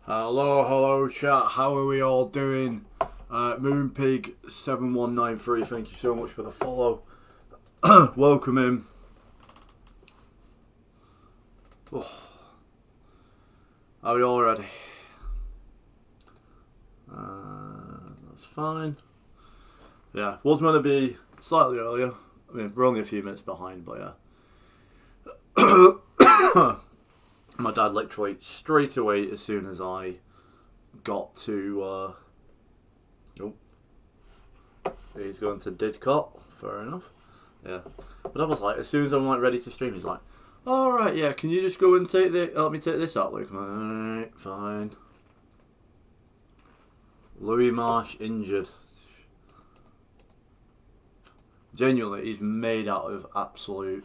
Hello chat, how are we all doing? Moonpig7193, thank you so much for the follow. Welcome in. Oh. Are we all ready? That's fine. Yeah, was meant to be slightly earlier. I mean, we're only a few minutes behind, but yeah. My dad literally straight away as soon as I got to he's going to Didcot, fair enough. Yeah. But I was like, as soon as I'm like ready to stream, he's like, alright, yeah, can you just go and help me take this out, Luke? I'm like, alright, fine. Louis Marsh injured. Genuinely, he's made out of absolute.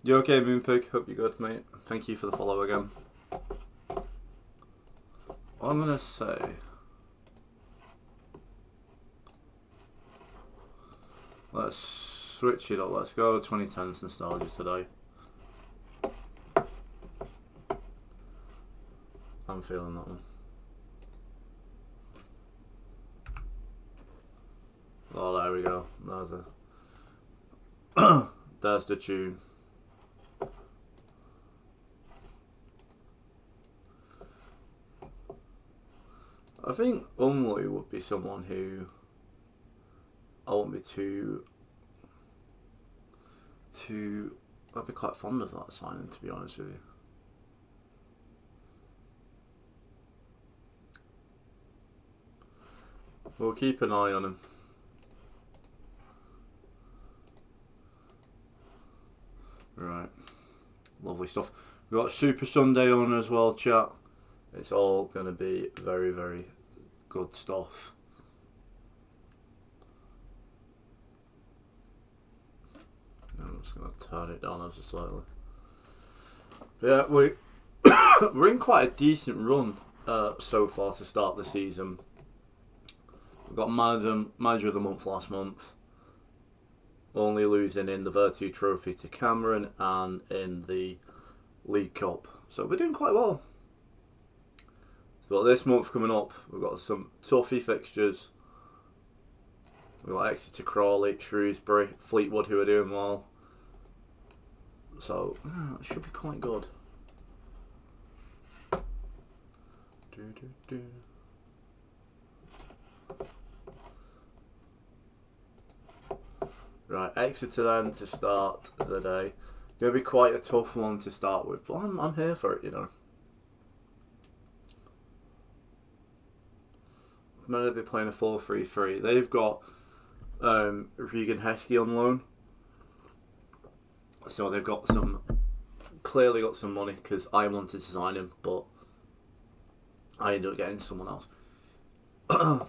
You okay, Moonpig? Hope you're good, mate. Thank you for the follow again. What I'm gonna say. Let's switch it up. Let's go 2010s nostalgia today. I'm feeling that one. Oh, there we go. There's the tune. I think Umley would be someone who I won't be I'd be quite fond of that signing, to be honest with you. We'll keep an eye on him. Right. Lovely stuff. We've got Super Sunday on as well, chat. It's all going to be very, very good stuff. I'm just going to turn it down ever slightly. Yeah, we're in quite a decent run so far to start the season. We got manager of the month last month. Only losing in the Virtue Trophy to Cameron and in the League Cup. So we're doing quite well. But this month coming up, we've got some toughy fixtures. We've got Exeter, Crawley, Shrewsbury, Fleetwood, who are doing well. So, it should be quite good. Right, Exeter then to start the day. Going to be quite a tough one to start with, but I'm here for it, you know. Meant to be playing a 4-3-3. They've got Regan Heskey on loan, so they've got clearly got some money because I wanted to sign him, but I ended up getting someone else. I'll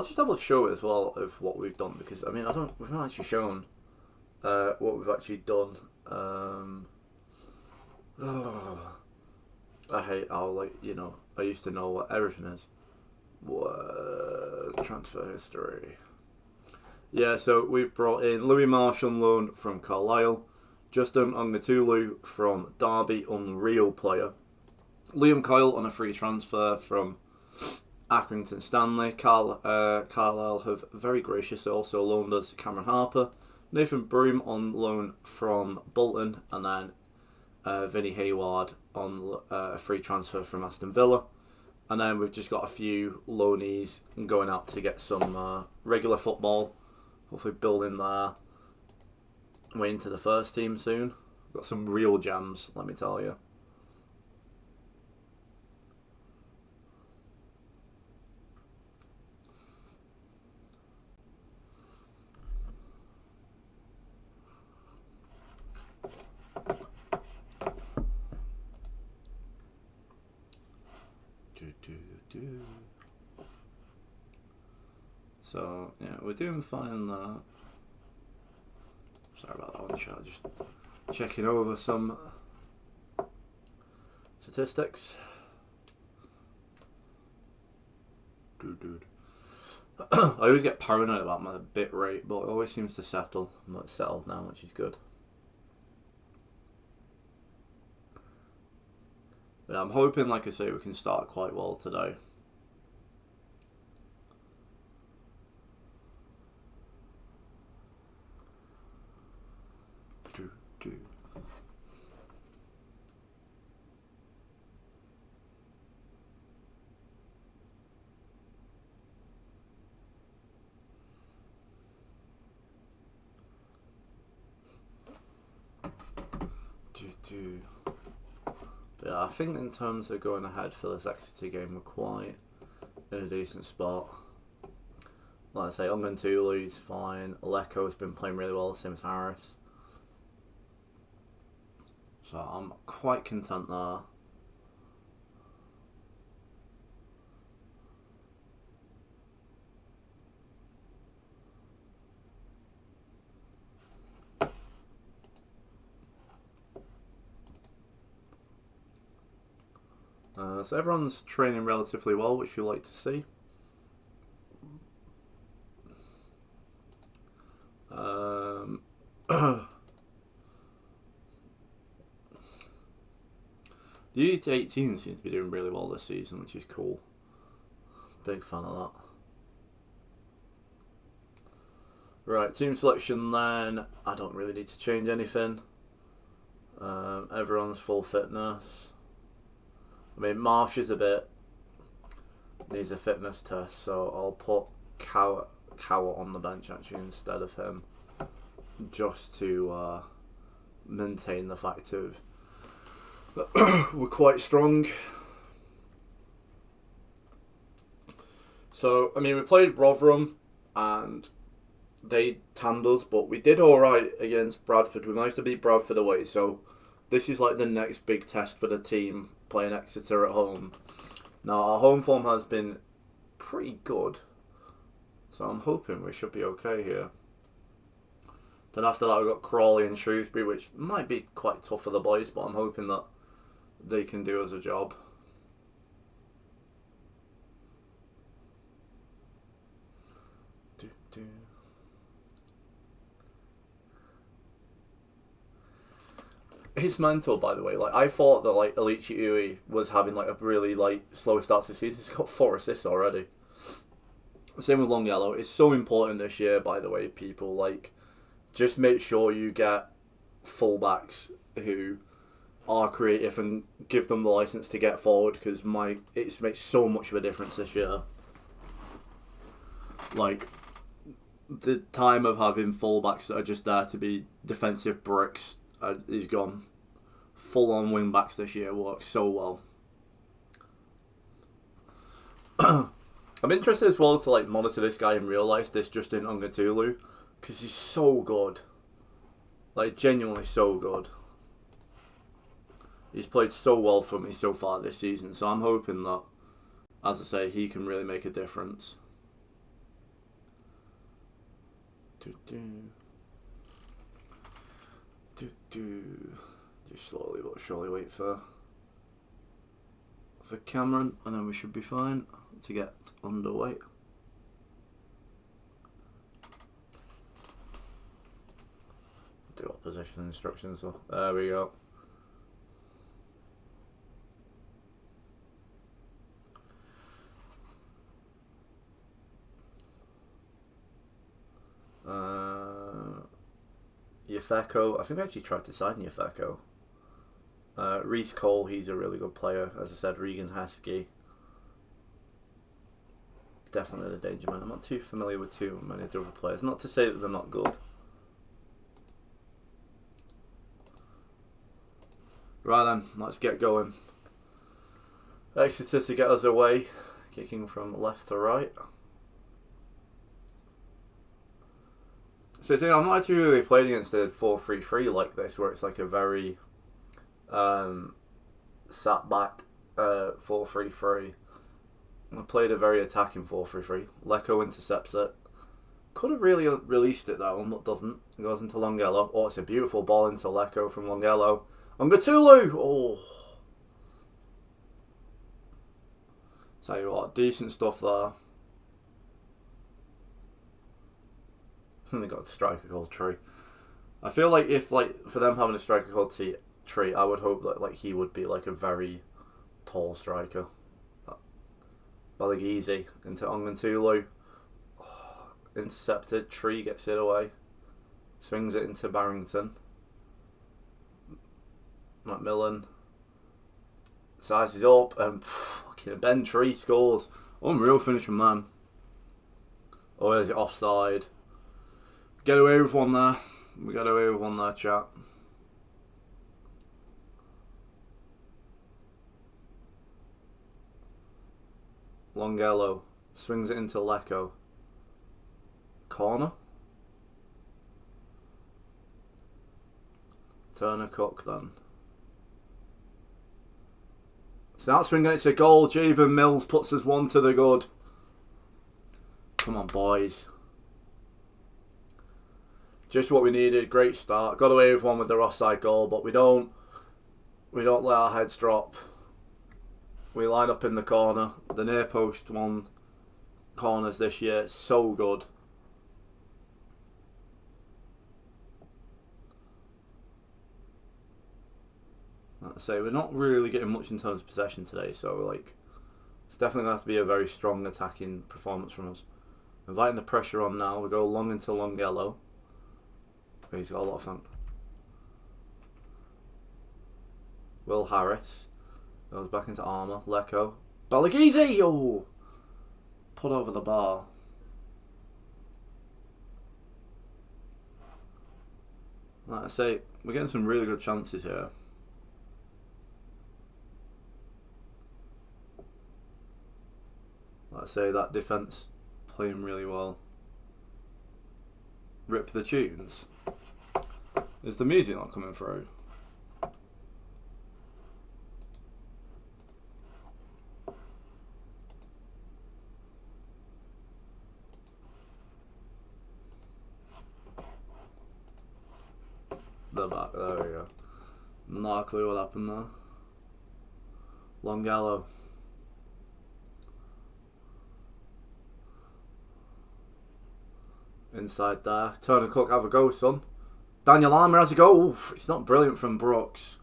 just have a show as well of what we've done because I mean we've not actually shown what we've actually done. I hate how I used to know what everything is. Transfer history. Yeah, so we've brought in Louis Marsh on loan from Carlisle, Justin Ongatulu from Derby, unreal player, Liam Coyle on a free transfer from Accrington Stanley. Carlisle have very graciously also loaned us Cameron Harper, Nathan Broom on loan from Bolton, and then Vinny Hayward on a free transfer from Aston Villa. And then we've just got a few loanees going out to get some regular football. Hopefully building their way into the first team soon. We've got some real gems, let me tell you. So, yeah, we're doing fine there. Sorry about that one, chat. Just checking over some statistics. I always get paranoid about my bit rate, but it always seems to settle. It's settled now, which is good. But I'm hoping, like I say, we can start quite well today. Yeah, I think in terms of going ahead for this Exeter game, we're quite in a decent spot. Like I say, Tulu's fine. Lecco's been playing really well, same as Harris. So I'm quite content there. So everyone's training relatively well, which you like to see. The U18 seems to be doing really well this season, which is cool. Big fan of that. Right, team selection then. I don't really need to change anything. Everyone's full fitness. I mean, Marsh is needs a fitness test, so I'll put Cowart on the bench actually instead of him, just to maintain the fact of we're quite strong. So, I mean, we played Rotherham and they tanned us, but we did alright against Bradford. We managed to beat Bradford away, so this is like the next big test for the team, playing Exeter at home. Now, our home form has been pretty good, so I'm hoping we should be okay here. Then after that, we've got Crawley and Shrewsbury, which might be quite tough for the boys, but I'm hoping that they can do us a job. His mental, by the way, like I thought that like Alicia Uwe was having like a really like slow start to the season. He's got 4 assists already. Same with Long Yellow. It's so important this year, by the way, people, like, just make sure you get fullbacks who are creative and give them the license to get forward, because it makes so much of a difference this year. Like, the time of having fullbacks that are just there to be defensive bricks is gone. Full-on wing-backs this year works so well. I'm interested as well to like monitor this guy in real life, this Justin Tulu, because he's so good. Like, genuinely so good. He's played so well for me so far this season, so I'm hoping that, as I say, he can really make a difference. Just slowly but surely wait for Cameron, and then we should be fine to get underway. Do opposition instructions, so there we go. Yefeko, I think I actually tried to sign Yefeko. Reece Cole, he's a really good player. As I said, Regan Heskey, definitely the danger man. I'm not too familiar with too many of the other players. Not to say that they're not good. Right then, let's get going. Exeter to get us away, kicking from left to right. So I'm not actually really playing against a 4-3-3 like this, where it's like a very sat back 4-3-3. I played a very attacking 4-3-3. Lecco intercepts it. Could have really released it though, but doesn't. It goes into Longello. Oh, it's a beautiful ball into Lecco from Longello. Tulu! Oh. Tell you what, decent stuff there. They got a striker called Tree. I feel like if, like, for them having a striker called Tree, I would hope that like he would be like a very tall striker. Balagizi into Ongantulu. Intercepted. Tree gets it away. Swings it into Barrington. Macmillan sizes up and fucking Ben Tree scores. Unreal finish from man. Or is it offside? Get away with one there. We got away with one there, chat. Longello swings it into Lecco. Corner. Turner Cook then. So that swing, it's a goal. Javen Mills puts us one to the good. Come on, boys. Just what we needed. Great start. Got away with one with the offside goal, but we don't let our heads drop. We line up in the corner. The near post one corners this year. It's so good. Like I say, we're not really getting much in terms of possession today, so like it's definitely going to have to be a very strong attacking performance from us. Inviting the pressure on now. We go long into Longello. He's got a lot of fun. Will Harris goes back into Armour. Lecco. Balagizi! Oh! Put over the bar. Like I say, we're getting some really good chances here. Like I say, that defence playing really well. Rip the tunes. Is the music not coming through? The back, there we go. Not a clue what happened there. Longello. Inside there. Turner Cook, have a go, son. Daniel Armour has a go. Oof, it's not brilliant from Brooks.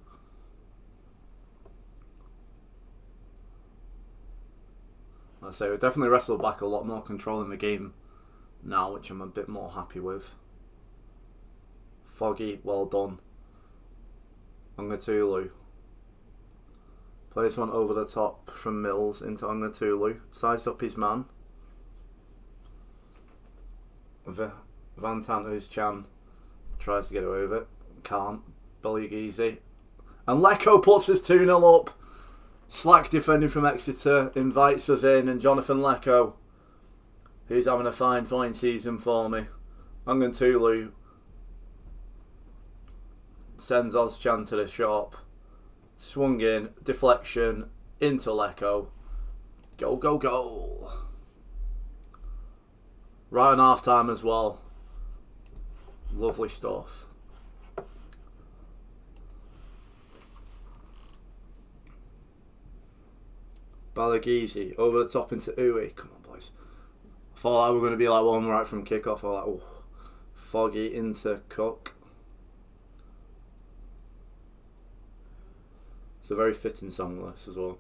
I say we definitely wrestled back a lot more, controlling the game now, which I'm a bit more happy with. Foggy, well done. Ongatulu. Plays one over the top from Mills into Ongatulu. Sized up his man. Van Tanter's Chan tries to get away with it. Can't. Balagizi. And Lecco puts us 2-0 up. Slack defending from Exeter invites us in, and Jonathan Lecco, who's having a fine season for me. Ongantulu sends Ozchan to the shop. Swung in, deflection into Lecco. Go, go, go. Right on half time as well. Lovely stuff. Balagizi over the top into Uwe. Come on, boys. I thought that were going to be like one right from kickoff. I was like, oh. Foggy into Cook. It's a very fitting song, this as well.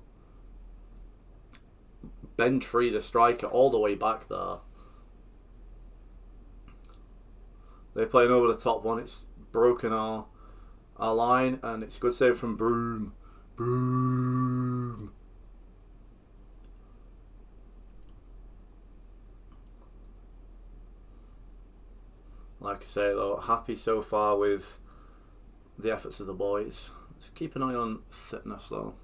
Ben Tree, the striker, all the way back there. They're playing over the top one. It's broken our line, and it's a good save from Broom. Broom. Like I say though, happy so far with the efforts of the boys. Let's keep an eye on fitness though.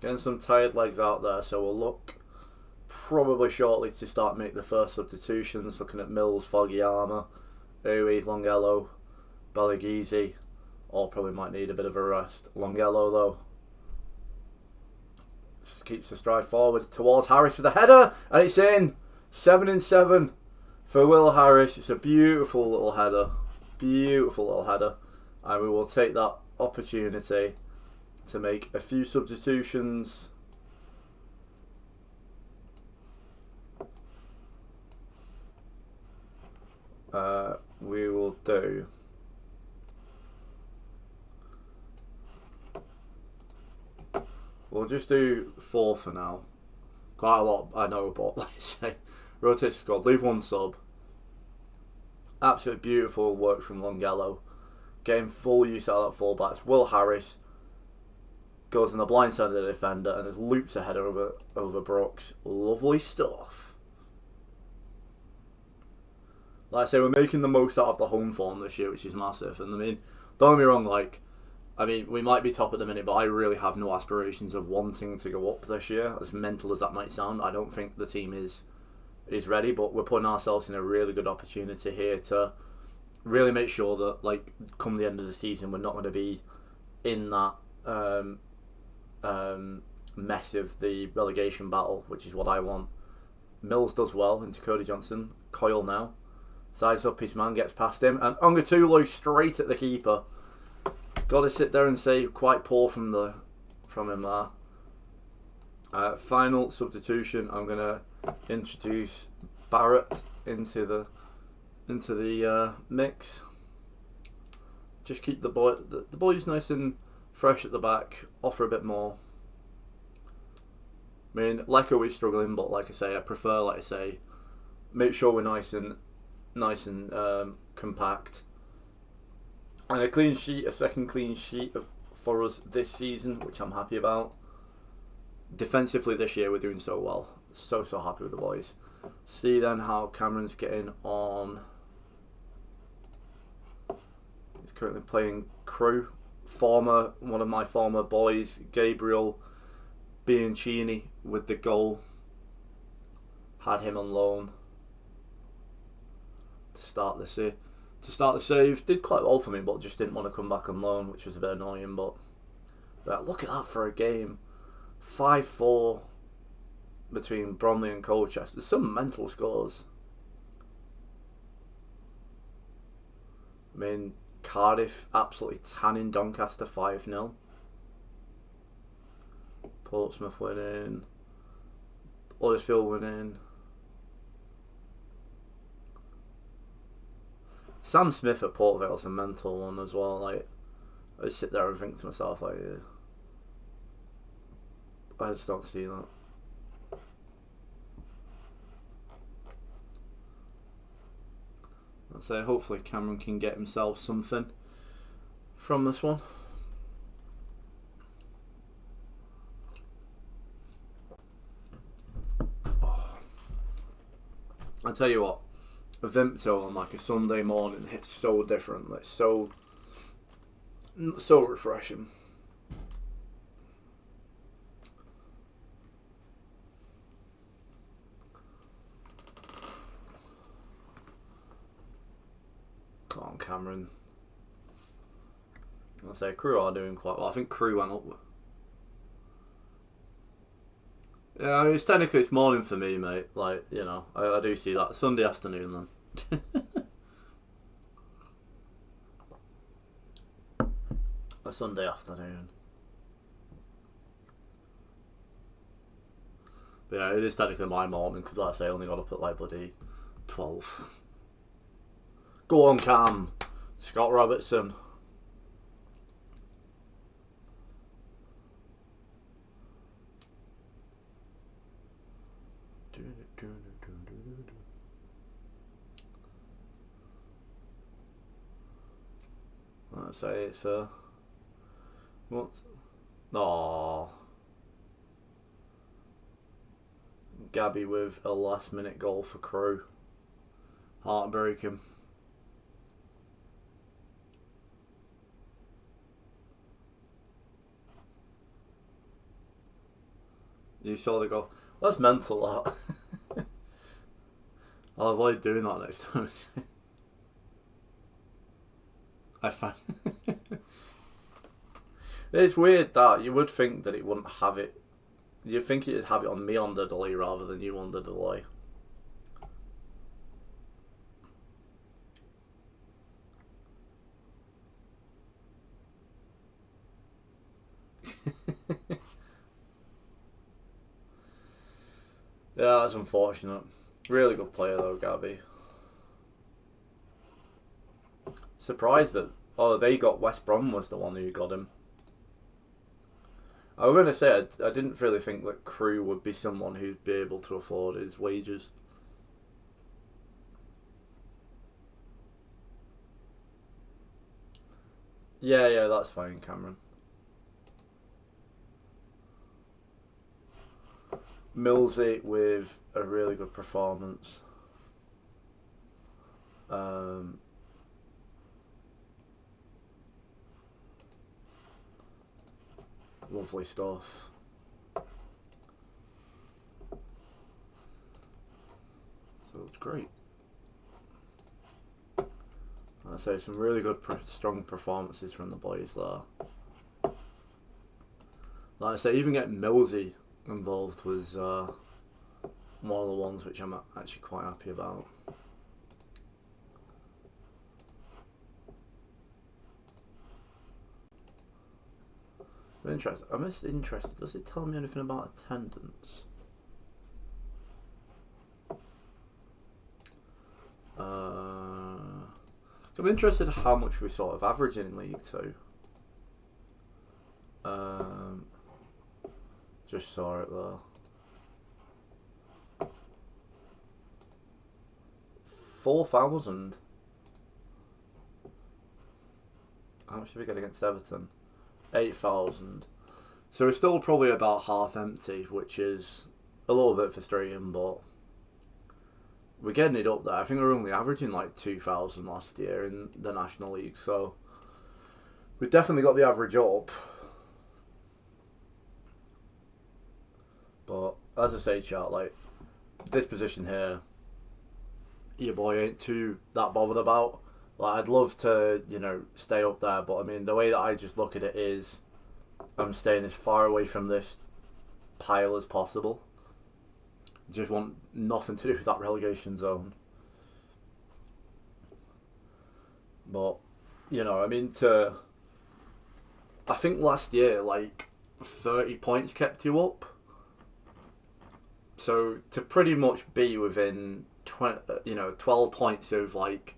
Getting some tired legs out there, so we'll look probably shortly to start making the first substitutions. Looking at Mills, Foggy, Armour, Uwe, Longello, Balagizi. All probably might need a bit of a rest. Longello though just keeps the stride forward towards Harris with a header, and it's in. 7-7 for Will Harris. It's a beautiful little header. Beautiful little header. And we will take that opportunity to make a few substitutions. We will do we'll just do 4 for now. Quite a lot, I know, but let's say rotate squad, leave 1 sub. Absolutely beautiful work from Longello. Getting full use out of that fullbacks. Will Harris goes on the blind side of the defender and has loops ahead over Brooks. Lovely stuff. Like I say, we're making the most out of the home form this year, which is massive. And I mean, don't get me wrong, like, I mean, we might be top at the minute, but I really have no aspirations of wanting to go up this year. As mental as that might sound, I don't think the team is ready, but we're putting ourselves in a really good opportunity here to really make sure that, like, come the end of the season, we're not going to be in that mess of the relegation battle, which is what I want. Mills does well into Cody Johnson. Coyle now sides up his man, gets past him, and Ongatulu straight at the keeper. Got to sit there and say quite poor from him there. Final substitution. I'm gonna introduce Barrett into the mix. Just keep the boys nice and fresh at the back. Offer a bit more. I mean, Lecco is struggling, but like I say, I prefer, like I say, make sure we're nice and compact. And a clean sheet, a second clean sheet for us this season, which I'm happy about. Defensively this year, we're doing so well. So happy with the boys. See then how Cameron's getting on. He's currently playing Crew. One of my former boys, Gabriel Bianchini, with the goal. Had him on loan to start the save. Did quite well for me, but just didn't want to come back on loan, which was a bit annoying. But look at that for a game. 5-4 between Bromley and Colchester. Some mental scores. I mean, Cardiff absolutely tanning Doncaster 5-0. Portsmouth winning. Huddersfield winning. Sam Smith at Port Vale's a mental one as well. Like, I just sit there and think to myself, like, I just don't see that. I'd say hopefully Cameron can get himself something from this one. Oh. I tell you what, Vimto on like a Sunday morning hits so different. It's so refreshing. Come on, Cameron. I'll say Crew are doing quite well. I think Crew went up. Yeah, I mean, it's morning for me, mate. Like, you know, I do see that. Sunday afternoon, then. A Sunday afternoon. But yeah, it is technically my morning, because like I say, I only got up at like bloody 12. Go on, Cam. Scott Robertson. Let's say it's what? Aww. Gabby with a last minute goal for Crew. Heartbreaking. You saw the goal. That's mental, that. I'll avoid doing that next time. I find it's weird that you would think that it wouldn't have it. You'd think it'd have it on me on the delay rather than you on the delay. Yeah, that's unfortunate. Really good player though, Gabby. Surprised that they got West Brom was the one who got him. I was going to say I didn't really think that Crew would be someone who'd be able to afford his wages. Yeah, that's fine, Cameron. Millsy with a really good performance. Lovely stuff. So it's great. I say some really good, strong performances from the boys there. Like I say, even getting Millsy involved was one of the ones which I'm actually quite happy about. I'm just interested. Does it tell me anything about attendance? I'm interested in how much we sort of average in League Two. Just saw it there. 4,000. How much did we get against Everton? 8,000. So we're still probably about half empty, which is a little bit frustrating, but we're getting it up there. I think we were only averaging like 2,000 last year in the National League, so we've definitely got the average up. But as I say, chat, like this position here, your boy ain't too that bothered about. Like I'd love to, stay up there, but I mean the way that I just look at it is, I'm staying as far away from this pile as possible. Just want nothing to do with that relegation zone. But, I think last year, like, 30 points kept you up. So, to pretty much be within, 12 points of, like,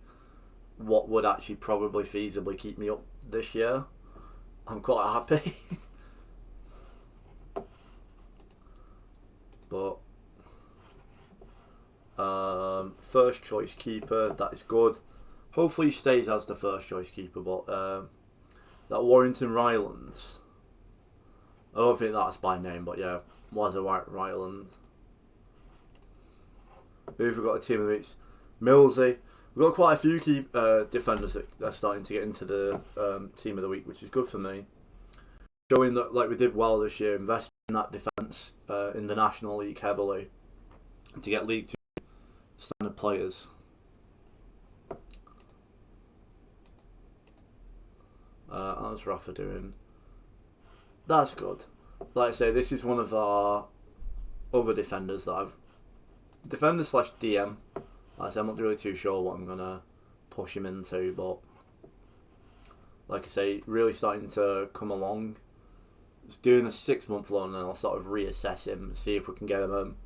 what would actually probably feasibly keep me up this year, I'm quite happy. But first choice keeper, that is good. Hopefully he stays as the first choice keeper, but that Warrington Rylands, I don't think that's by name, but yeah, was a Rylands. Who've we got a team of the weeks? Millsy. We've got quite a few key defenders that are starting to get into the team of the week, which is good for me. Showing that like we did well this year, investing in that defence in the National League heavily to get League 2 standard players. How's Rafa doing? That's good. Like I say, this is one of our other defenders that I've... Defender slash DM. Like I say, I'm not really too sure what I'm going to push him into, but like I say, really starting to come along. Just doing a 6-month loan, and I'll sort of reassess him, see if we can get him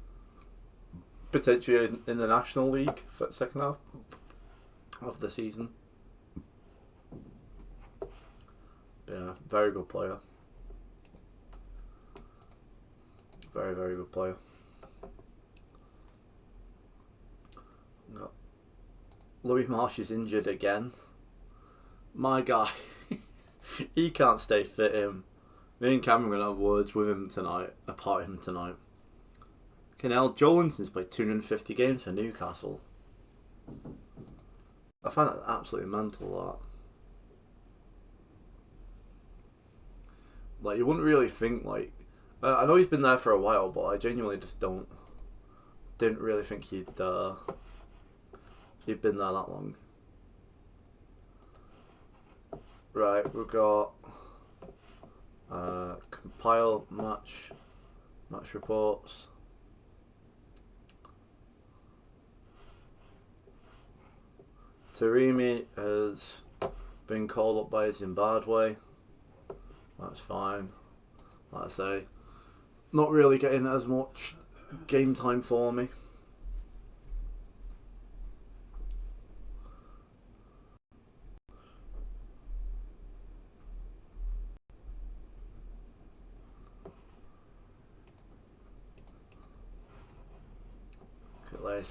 potentially in the National League for the second half of the season. But yeah, very good player. Very, very good player. Louis Marsh is injured again. My guy, he can't stay fit. Me and Cameron are going to have words with him tonight, apart him tonight. Joelinton's played 250 games for Newcastle. I find that absolutely mental, that. Like, you wouldn't really think, like... I know he's been there for a while, but I genuinely just didn't really think he'd been there that long. Right, we've got... compile match reports. Taremi has been called up by Zimbabwe. That's fine. Like I say, not really getting as much game time for me.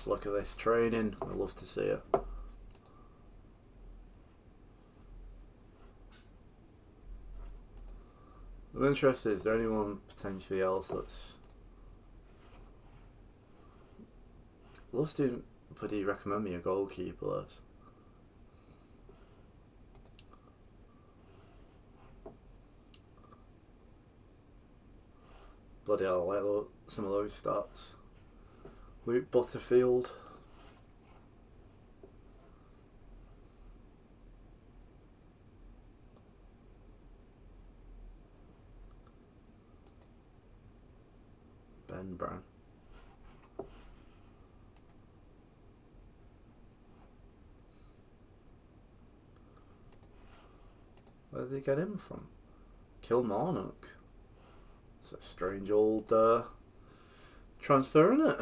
Look at this training. I love to see it. I'm interested, is there anyone potentially else that's... Loves to bloody recommend me a goalkeeper. Bloody hell, I like some of those stats. Luke Butterfield. Ben Brown. Where did they get him from? Kilmarnock. It's a strange old transfer, isn't it?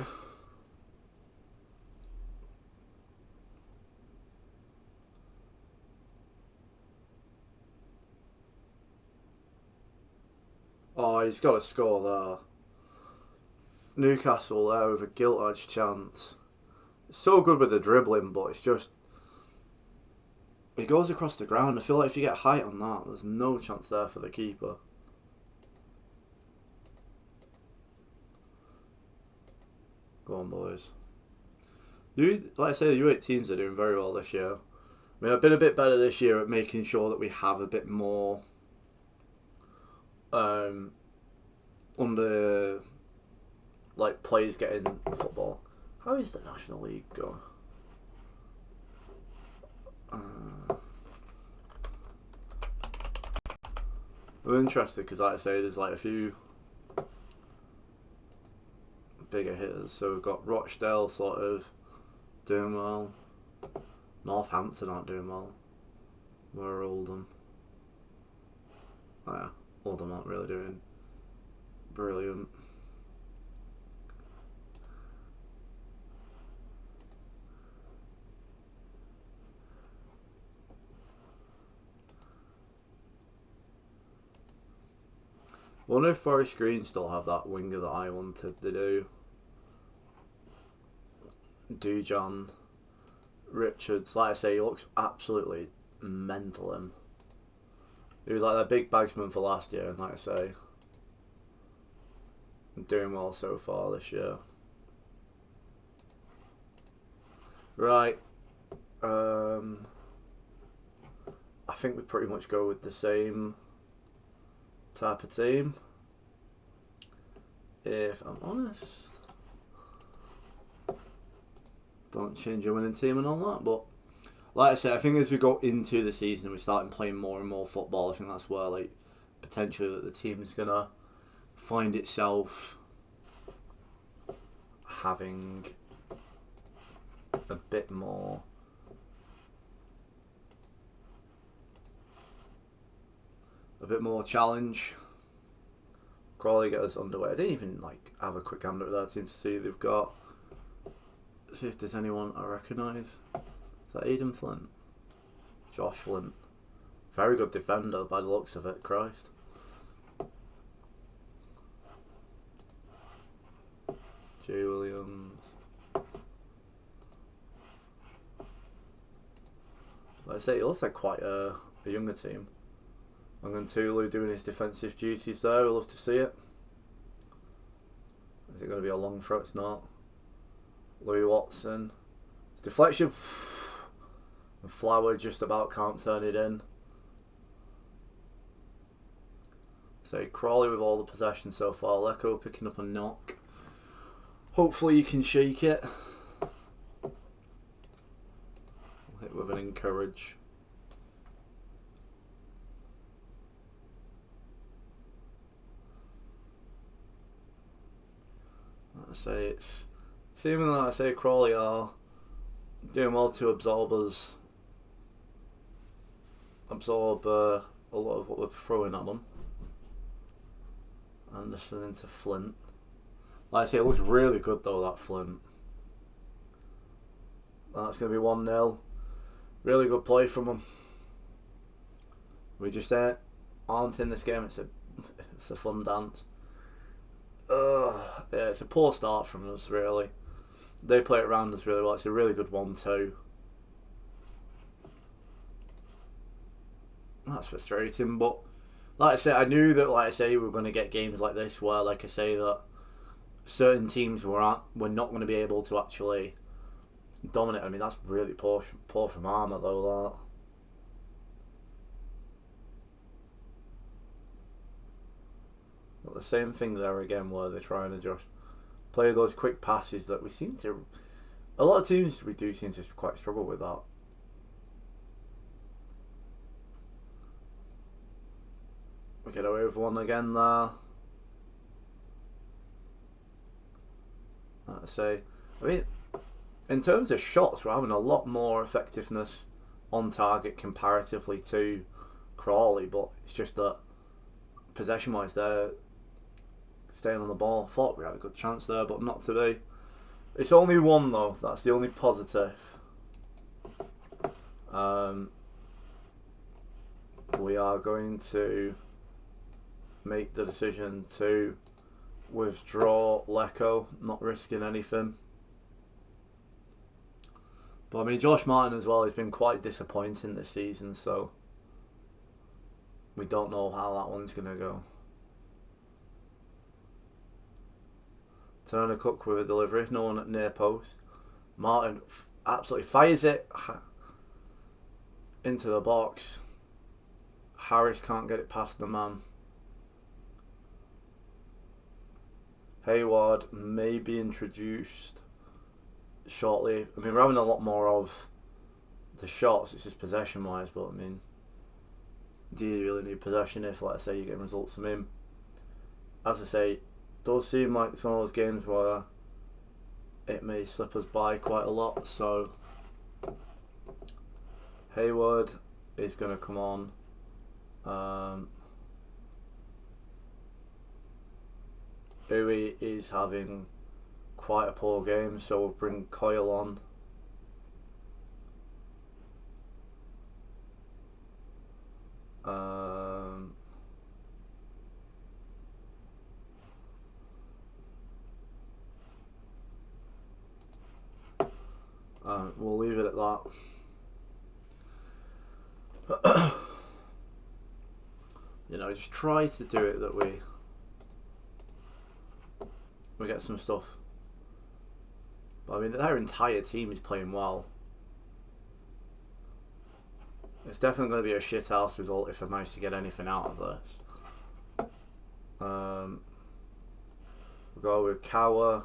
Oh, he's got to score there. Newcastle there with a gilt-edged chance. So good with the dribbling, but it's just... It goes across the ground. I feel like if you get height on that, there's no chance there for the keeper. Go on, boys. Like I say, the U18s are doing very well this year. I mean, I've been a bit better this year at making sure that we have a bit more... under like players getting football. How is the National League going? I'm interested because, like I say, there's like a few bigger hitters. So we've got Rochdale sort of doing well. Northampton aren't doing well. Where are Oldham? Oh yeah, Oldham aren't really doing brilliant. I wonder if Forest Green still have that winger that I wanted to do. Dujan Richards, like I say, he looks absolutely mental. Him. He was like that big bagsman for last year, and like I say, doing well so far this year. Right. I think we pretty much go with the same type of team, if I'm honest. Don't change your winning team and all that, but like I said, I think as we go into the season, we're starting playing more and more football. I think that's where like potentially that the team's gonna find itself having a bit more challenge. Crawley get us underway. I didn't even like have a quick gander at their team to see they've got. See if there's anyone I recognise. Is that Aidan Flint? Josh Flint. Very good defender by the looks of it. Christ. Jay Williams. Like I say, it looks like quite a younger team. Tulu doing his defensive duties there. We'll love to see it. Is it going to be a long throw? It's not. Louis Watson. Deflection. And Flower just about can't turn it in. So Crawley with all the possession so far. Lecco picking up a knock. Hopefully you can shake it. Hit with an encourage. Like I say, it's seeming like I say Crawley are doing well to absorb a lot of what we're throwing at them. Anderson into Flint. Like I say, it looks really good though, that Flint. That's going to be 1-0. Really good play from them. We just aren't in this game. It's a fun dance. Yeah, it's a poor start from us, really. They play it around us really well. It's a really good 1-2. That's frustrating, but like I say, I knew that, like I say, we were going to get games like this where, like I say, that certain teams were not going to be able to actually dominate. I mean, that's really poor from Armour, though, that. But the same thing there again, where they're trying to just play those quick passes that we seem to... A lot of teams, we do seem to quite struggle with that. We get away with one again there. Like I say, I mean, in terms of shots, we're having a lot more effectiveness on target comparatively to Crawley, but it's just that possession-wise, they're staying on the ball. Thought we had a good chance there, but not to be. It's only one though. That's the only positive. We are going to make the decision to withdraw Lecco, not risking anything. But I mean, Josh Martin as well has been quite disappointing this season, so we don't know how that one's going to go. Turner Cook with a delivery, no one at near post. Martin absolutely fires it into the box. Harris can't get it past the man. Hayward may be introduced shortly. I mean, we're having a lot more of the shots. It's just possession wise, but I mean, do you really need possession if, let's say, you're getting results from him? As I say, it does seem like it's one of those games where it may slip us by quite a lot. So Hayward is going to come on. Uwe is having quite a poor game, so we'll bring Coyle on. We'll leave it at that. You know, just try to do it that we get some stuff. But I mean, their entire team is playing well. It's definitely going to be a shithouse result if I manage to get anything out of this. We'll go with Cower,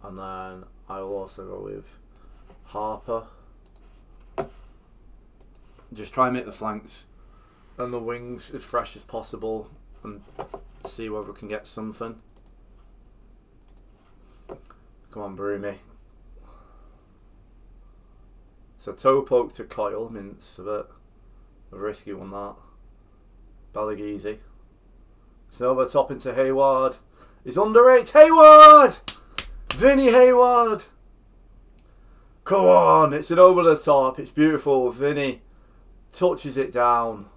and then I will also go with Harper. Just try and make the flanks and the wings as fresh as possible and see whether we can get something. Come on, Broomy. So toe poke to Coyle, I mean, it's a bit of a risky one, that. Balaghese. It's over the top into Hayward. He's under it. Hayward! Vinny Hayward! Come on, it's an over the top. It's beautiful. Vinny touches it down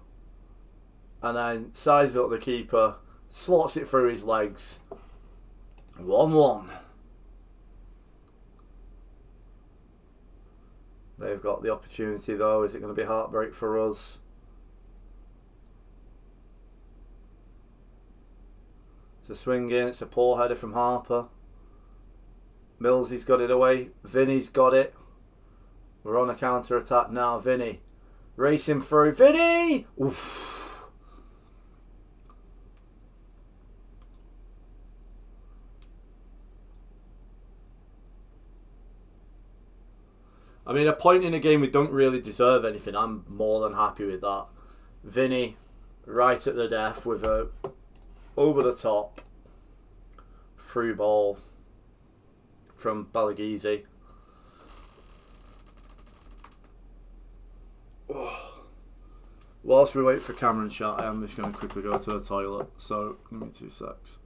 and then sizes up the keeper, slots it through his legs. 1-1. They've got the opportunity though. Is it going to be heartbreak for us? It's a swing in. It's a poor header from Harper. Millsy's got it away. Vinny's got it. We're on a counter attack now. Vinny racing through. Vinny! Oof. I mean, a point in a game we don't really deserve anything. I'm more than happy with that. Vinny right at the death with a over the top through ball from Balaghese. Whilst we wait for Cameron shot, I am just going to quickly go to the toilet. So, give me 2 secs.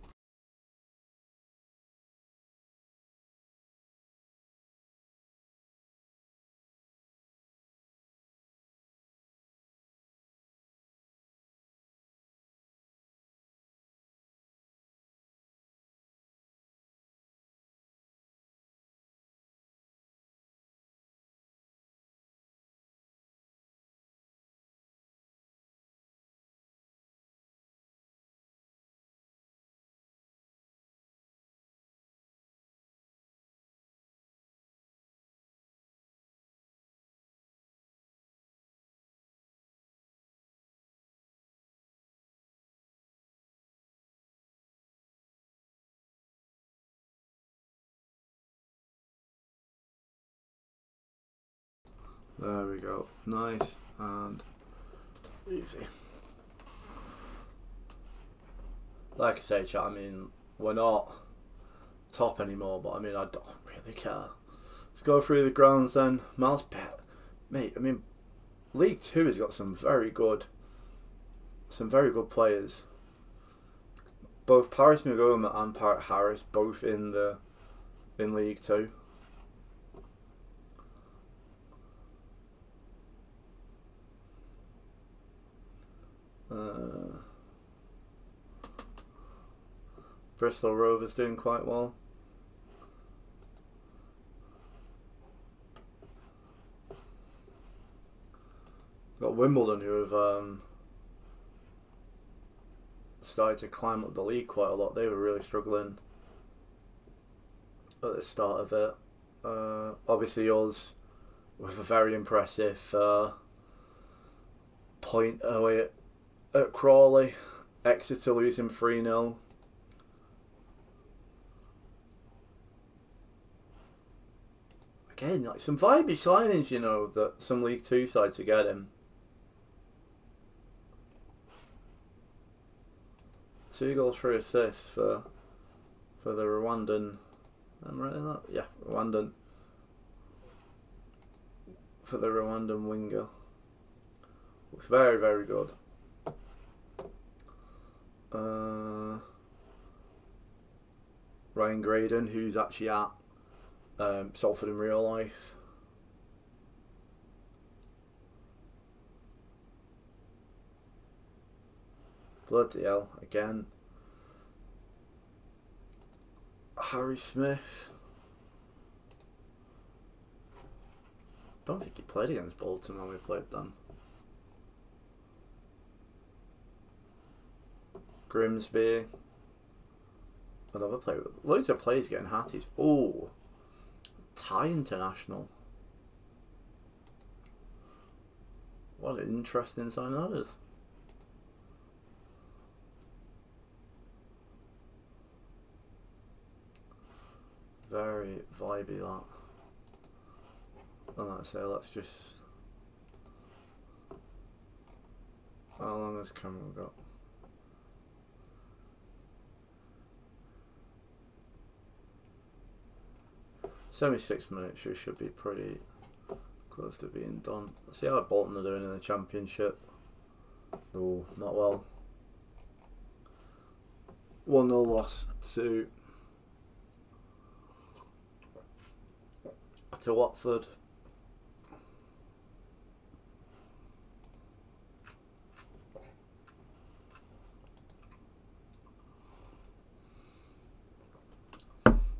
There we go. Nice and easy. Like I say, chat, I mean, we're not top anymore, but I mean, I don't really care. Let's go through the grounds then. Miles Bet. Mate, I mean, League 2 has got some very good players. Both Paris Ngoma and Parrot Harris, both in League 2. Bristol Rovers doing quite well. Got Wimbledon, who have started to climb up the league quite a lot. They were really struggling at the start of it. Obviously us with a very impressive point away at Crawley. Exeter losing 3-0. Again, like some vibey signings, you know, that some League 2 sides are getting. 2 goals, 3 assists for the Rwandan. I'm right in that? Yeah, Rwandan. For the Rwandan winger. Looks very, very good. Ryan Graydon, who's actually at Salford in real life. Bloody hell, again. Harry Smith. Don't think he played against Bolton when we played them. Grimsby. Another player. Loads of players getting hatties. Oh, Thai international. What an interesting sign that is. Very vibey that. And like I say, let's just... How long has Cameron got? "76 minutes, we should be pretty close to being done." Let's see how Bolton are doing in the Championship. Oh, not well. 1-0 loss to Watford.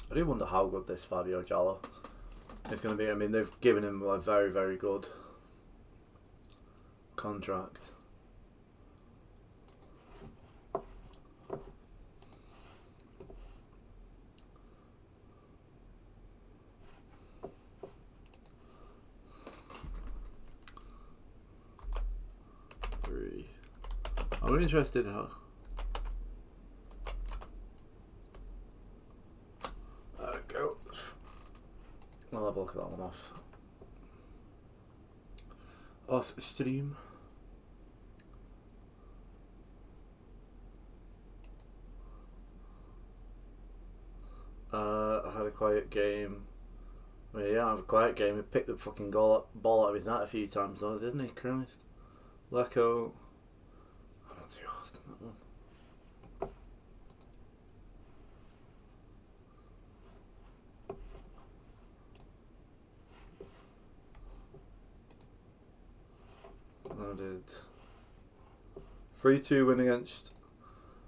I do wonder how good this Fabio Jallo is going to be. I mean, they've given him a very, very good contract. I'm interested how. There we go. I'll have a look at that one off stream. I had a quiet game. I mean, yeah, I had a quiet game. He picked the fucking ball out of his net a few times though, didn't he? Christ. Lecco. I'm not too fast on that one. I did 3-2 win against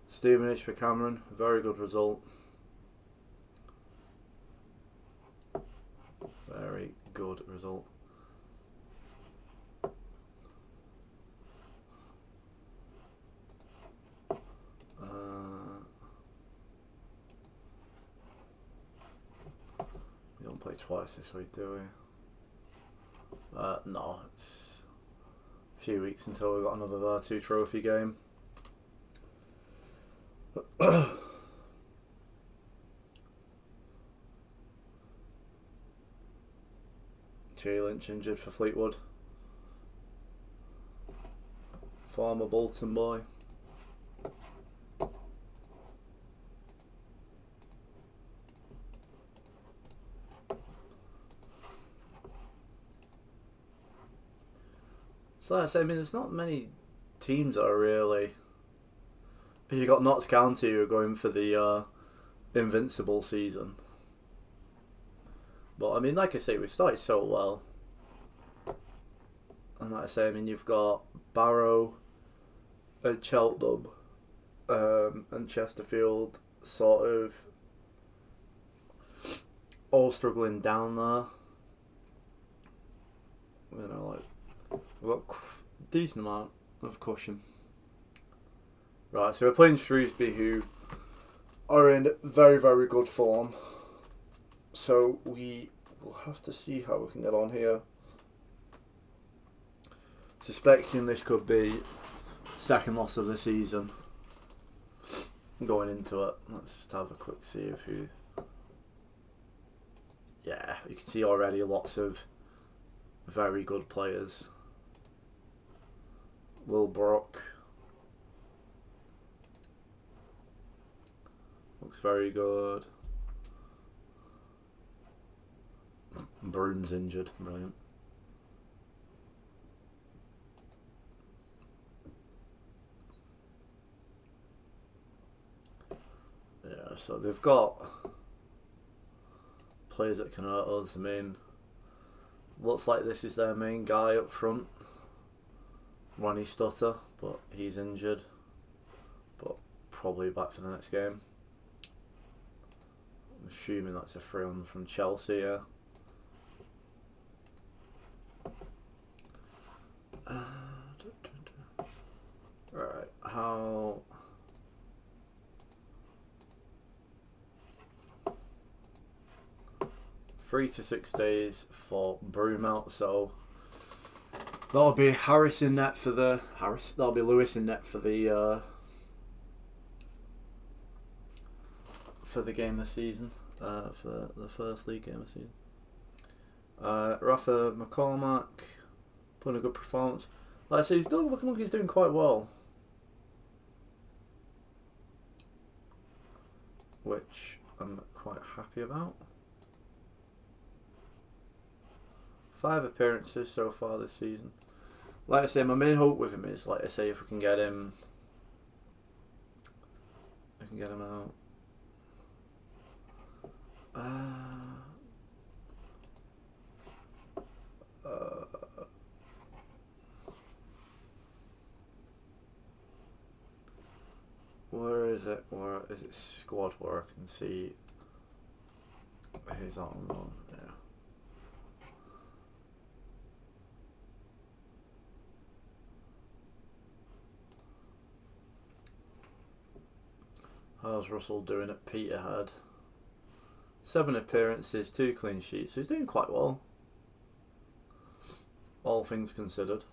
Stevenage for Cameron. Very good result. Very good result. We don't play twice this week, do we? No, it's a few weeks until we've got another 2 trophy game. Jay Lynch injured for Fleetwood. Former Bolton boy. So like I say, I mean, there's not many teams that are really... You got Notts County who are going for the invincible season. But I mean, like I say, we started so well. And like I say, I mean, you've got Barrow and Cheltenham and Chesterfield sort of all struggling down there. You know, like, we've got a decent amount of cushion. Right, so we're playing Shrewsbury, who are in very, very good form. So we will have to see how we can get on here. Suspecting this could be second loss of the season going into it. Let's just have a quick see of who. Yeah, you can see already lots of very good players. Will Brock looks very good. Broom's injured, brilliant. Yeah, so they've got players that can hurt us. I mean, looks like this is their main guy up front, Ronnie Stutter, but he's injured, but probably back for the next game. I'm assuming that's a free on from Chelsea, yeah. Right, how... Three to 6 days for Broom out, so that'll be Harris in net for the that'll be Lewis in net for the game this season, for the first league game this season. Rafa McCormack putting a good performance. Like I say, he's still looking like he's doing quite well, which I'm quite happy about. 5 appearances so far this season. Like I say, my main hope with him is, like I say, if we can get him, out. Where is it? Where is it? Squad where I can see his on loan. Yeah. How's Russell doing at Peterhead? 7 appearances, 2 clean sheets. So he's doing quite well, all things considered.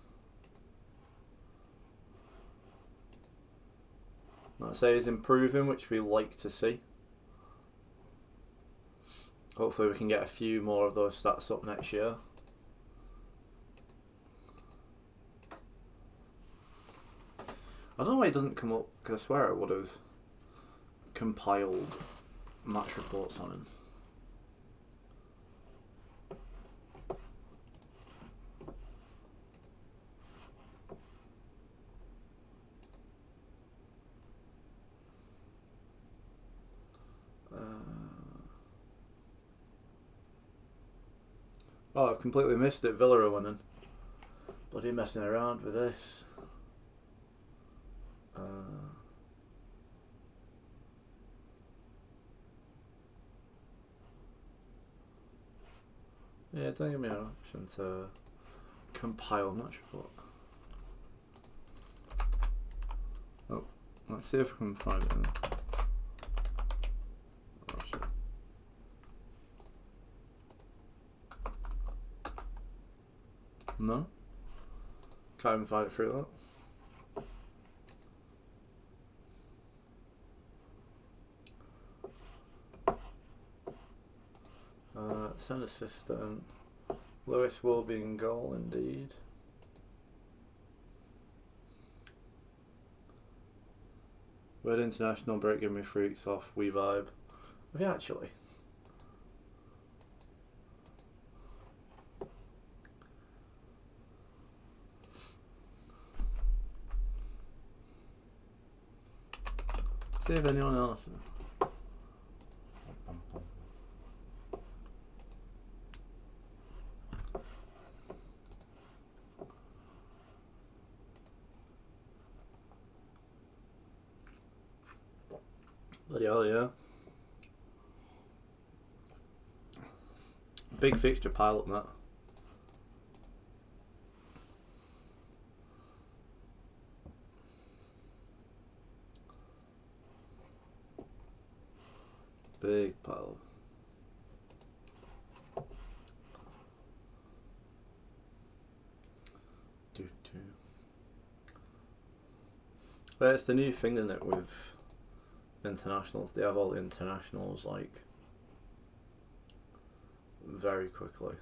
I'd say he's improving, which we like to see. Hopefully we can get a few more of those stats up next year. I don't know why it doesn't come up, because I swear I would have compiled match reports on him. Oh, I've completely missed it. Villa are winning. Bloody messing around with this. Yeah, don't give me an option to compile match report. Oh, let's see if we can find it. Oh, shit. No? Can't even find it through that. Send assistant. Lewis will be in goal indeed. Word international break, give me freaks off, we vibe. Have you actually? See if anyone else. Bloody hell, yeah. Big fixture pile up, that. Big pile. But it's the new thing, isn't it, with internationals? They have all the internationals like very quickly.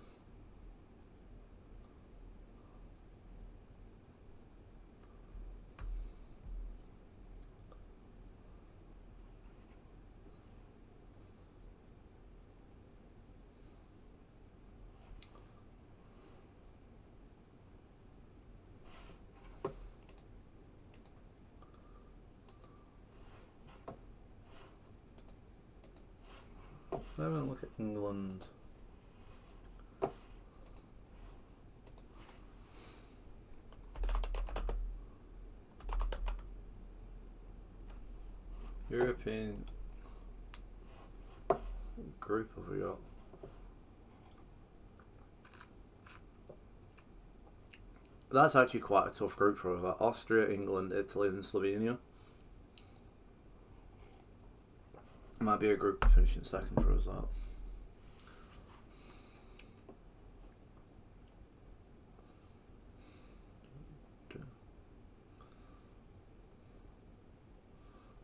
Let me look at England. European group have we got? That's actually quite a tough group for us. Like Austria, England, Italy, and Slovenia. Might be a group finishing second for us, that.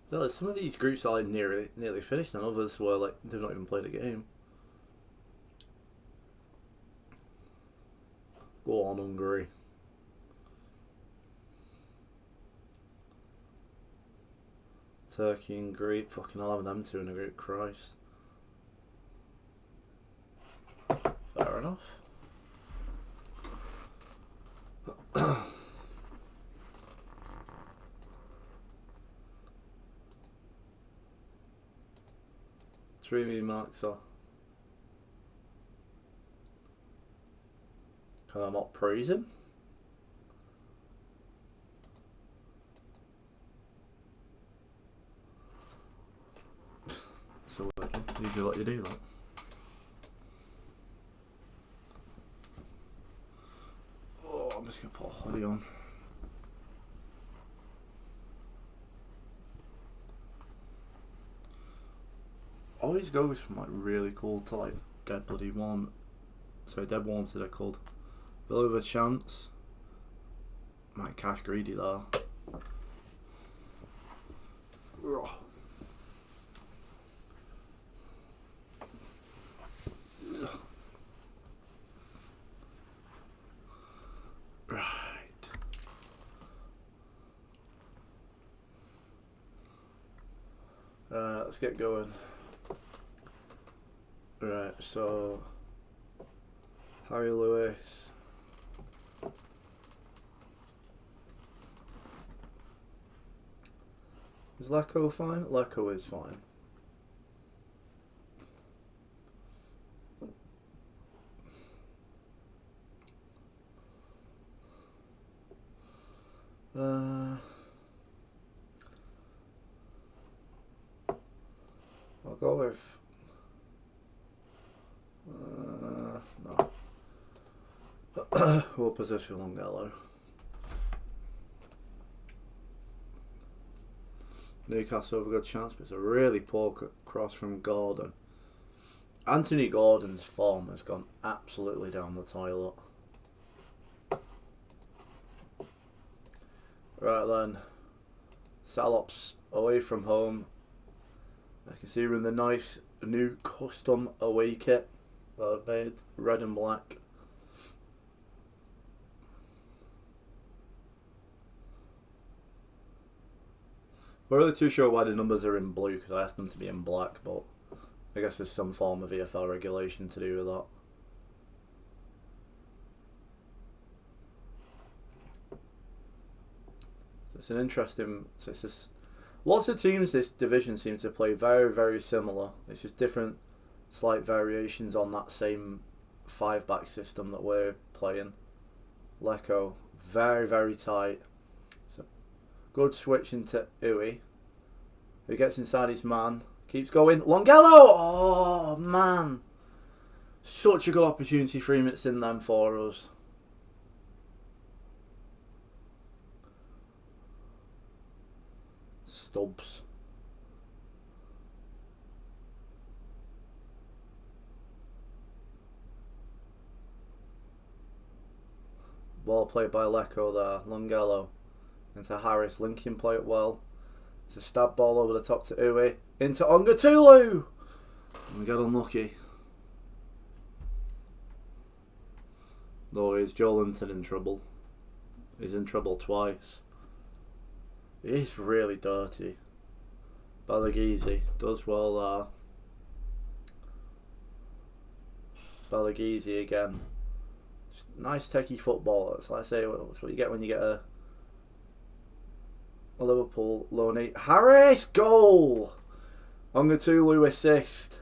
Yeah, some of these groups are like nearly finished, and others were like they've not even played a game. Go on, Hungary. Turkey and Greek, fucking I'll have them two in a group, Christ. Fair enough. Three me marks are. Can I not praise him? So you do what you do, like. Oh, I'm just gonna put a hoodie on. Always goes from like really cold to like dead bloody warm. So dead warm to they're cold. Bit of a chance. Might cash greedy there. Let's get going. Right, so Harry Lewis. Is Lecco fine? Lecco is fine. I'll go with no. We'll position Longello. Newcastle have a good chance, but it's a really poor cross from Gordon. Anthony Gordon's form has gone absolutely down the toilet. Right then, Salops away from home. I can see we're in the nice new custom away kit that I've made, red and black. We're really too sure why the numbers are in blue because I asked them to be in black, but I guess there's some form of EFL regulation to do with that. It's an interesting. Lots of teams this division seem to play very, very similar. It's just different, slight variations on that same 5-back system that we're playing. Lecco, very, very tight. So, good switch into Uwe, who gets inside his man. Keeps going. Longello! Oh, man. Such a good opportunity, 3 minutes in them for us. Stubbs. Ball played by Lecco there. Longello into Harris. Lincoln play it well. It's a stab ball over the top to Uwe. Into Ongatulu! We got unlucky. Though is Jolinton in trouble. He's in trouble twice. He's really dirty. Balagizi does well there. Balagizi again. Just nice techie football. It's like I say, that's what you get when you get a Liverpool loanee. Harris goal! Ongatulu assist.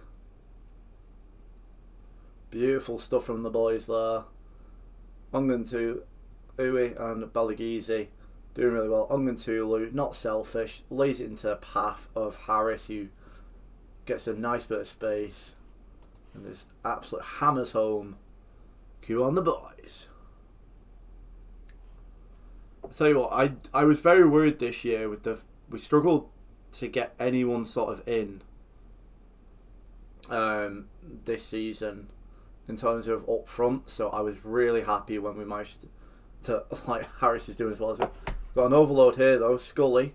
Beautiful stuff from the boys there. Ongatulu and Balagizi doing really well. Ongatulu, not selfish, lays it into the path of Harris, who gets a nice bit of space and just absolutely hammers home. Cue on the boys. I tell you what, I was very worried this year with we struggled to get anyone sort of in this season in terms of up front, so I was really happy when we managed to like Harris is doing as well. So got an overload here though. Scully,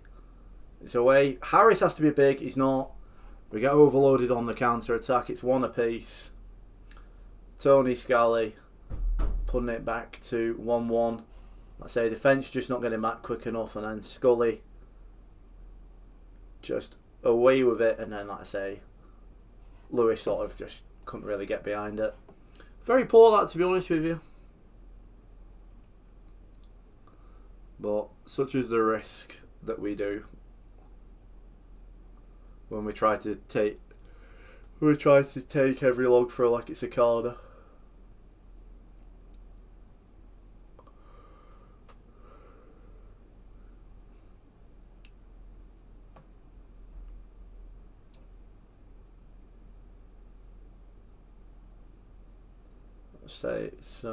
it's away. Harris has to be big. He's not. We get overloaded on the counter attack. It's one apiece. Tony Scally putting it back to 1-1. Like I say, defence just not getting back quick enough, and then Scully just away with it, and then like I say, Lewis sort of just couldn't really get behind it. Very poor that, to be honest with you. But such is the risk that we do when we try to take every log throw like it's a corner. Say it's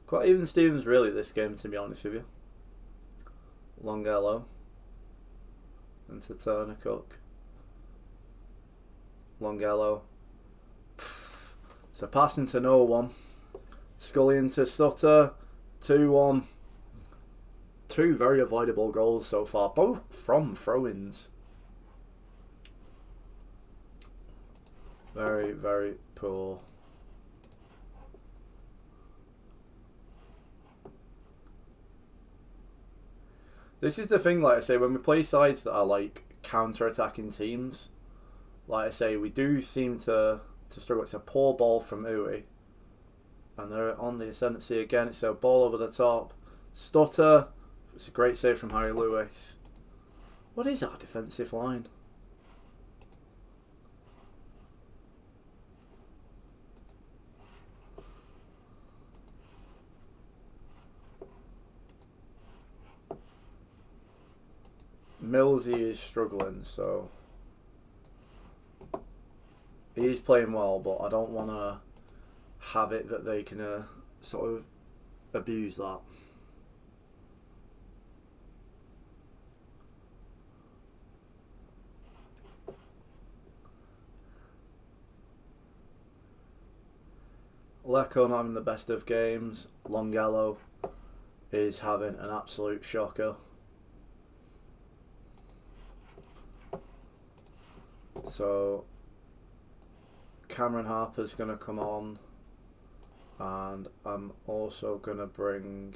quite even Stevens really this game, to be honest with you. Longello into Turner Cook. Longello. So passing to no one. Scully into Sutter. 2-1. Two very avoidable goals so far, both from throw-ins. Very, very poor. This is the thing, like I say, when we play sides that are like counter-attacking teams, like I say, we do seem to struggle. It's a poor ball from Uwe, and they're on the ascendancy again. It's a ball over the top. Stutter. It's a great save from Harry Lewis. What is our defensive line? Millsy is struggling, so he's playing well, but I don't want to have it that they can sort of abuse that. Lecco not having the best of games. Longello is having an absolute shocker. So Cameron Harper's going to come on, and I'm also going to bring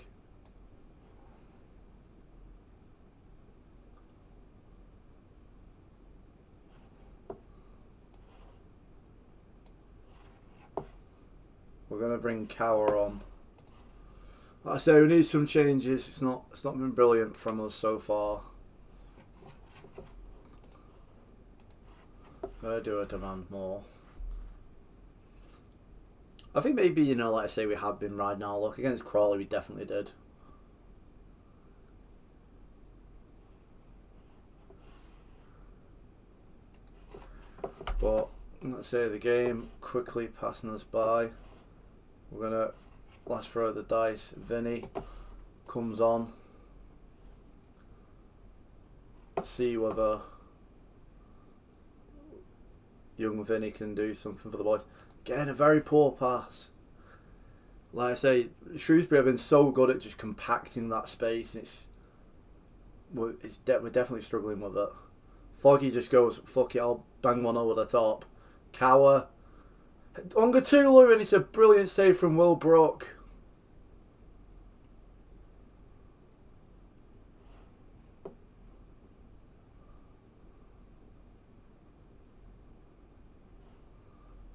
going to bring Cower on. Like I say, we need some changes. It's not been brilliant from us so far. Gotta do a demand more. I think maybe, you know, like I say, we have been riding our luck. Against Crawley, we definitely did. But, let's say the game quickly passing us by. We're going to last throw of the dice. Vinny comes on. See whether young Vinny can do something for the boys. Getting a very poor pass. Like I say, Shrewsbury have been so good at just compacting that space, and we're definitely struggling with it. Foggy just goes, fuck it, I'll bang one over the top. Cower. Ungatulu, and it's a brilliant save from Will Brook.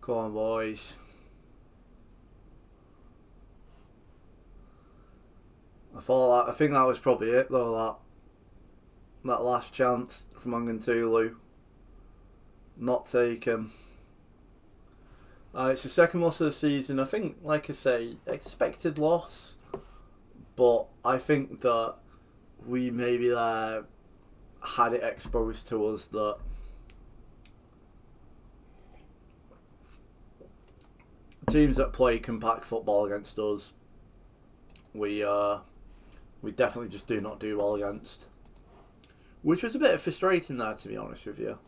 Come on, boys. I think that was probably it though. That last chance from Ungatulu, not taken. It's the second loss of the season. I think, like I say, expected loss, but I think that we maybe had it exposed to us that teams that play compact football against us, we definitely just do not do well against. Which was a bit frustrating there, to be honest with you.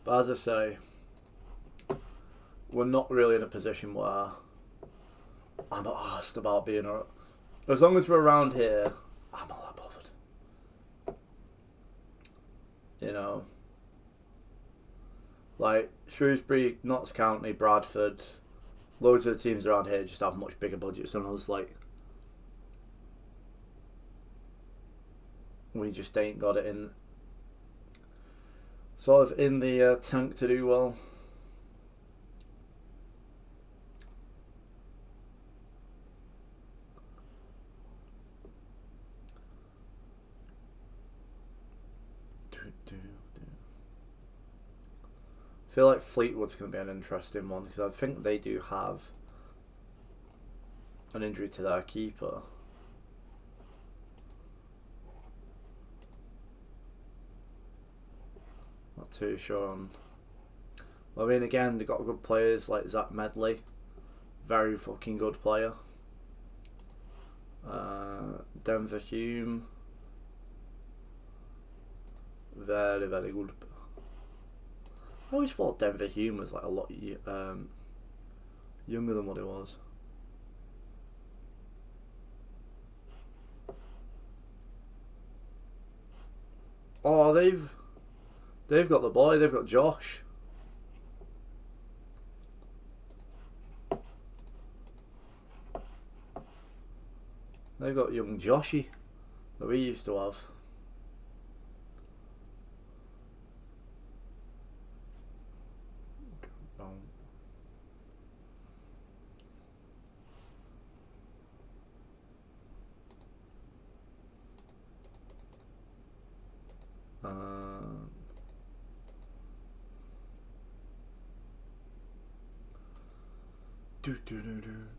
But as I say, we're not really in a position where I'm not asked about being a... As long as we're around here, I'm not that bothered. You know. Like, Shrewsbury, Notts County, Bradford, loads of the teams around here just have much bigger budgets than us. Like, we just ain't got it in... Sort of in the tank to do well. I feel like Fleetwood's going to be an interesting one because I think they do have an injury to their keeper. Not too sure on. Well, I mean, again, they got good players like Zach Medley, very fucking good player. Denver Hume, very, very good. I always thought Denver Hume was like a lot younger than what he was. Oh, they've got the boy. They've got Josh. They've got young Joshy that we used to have.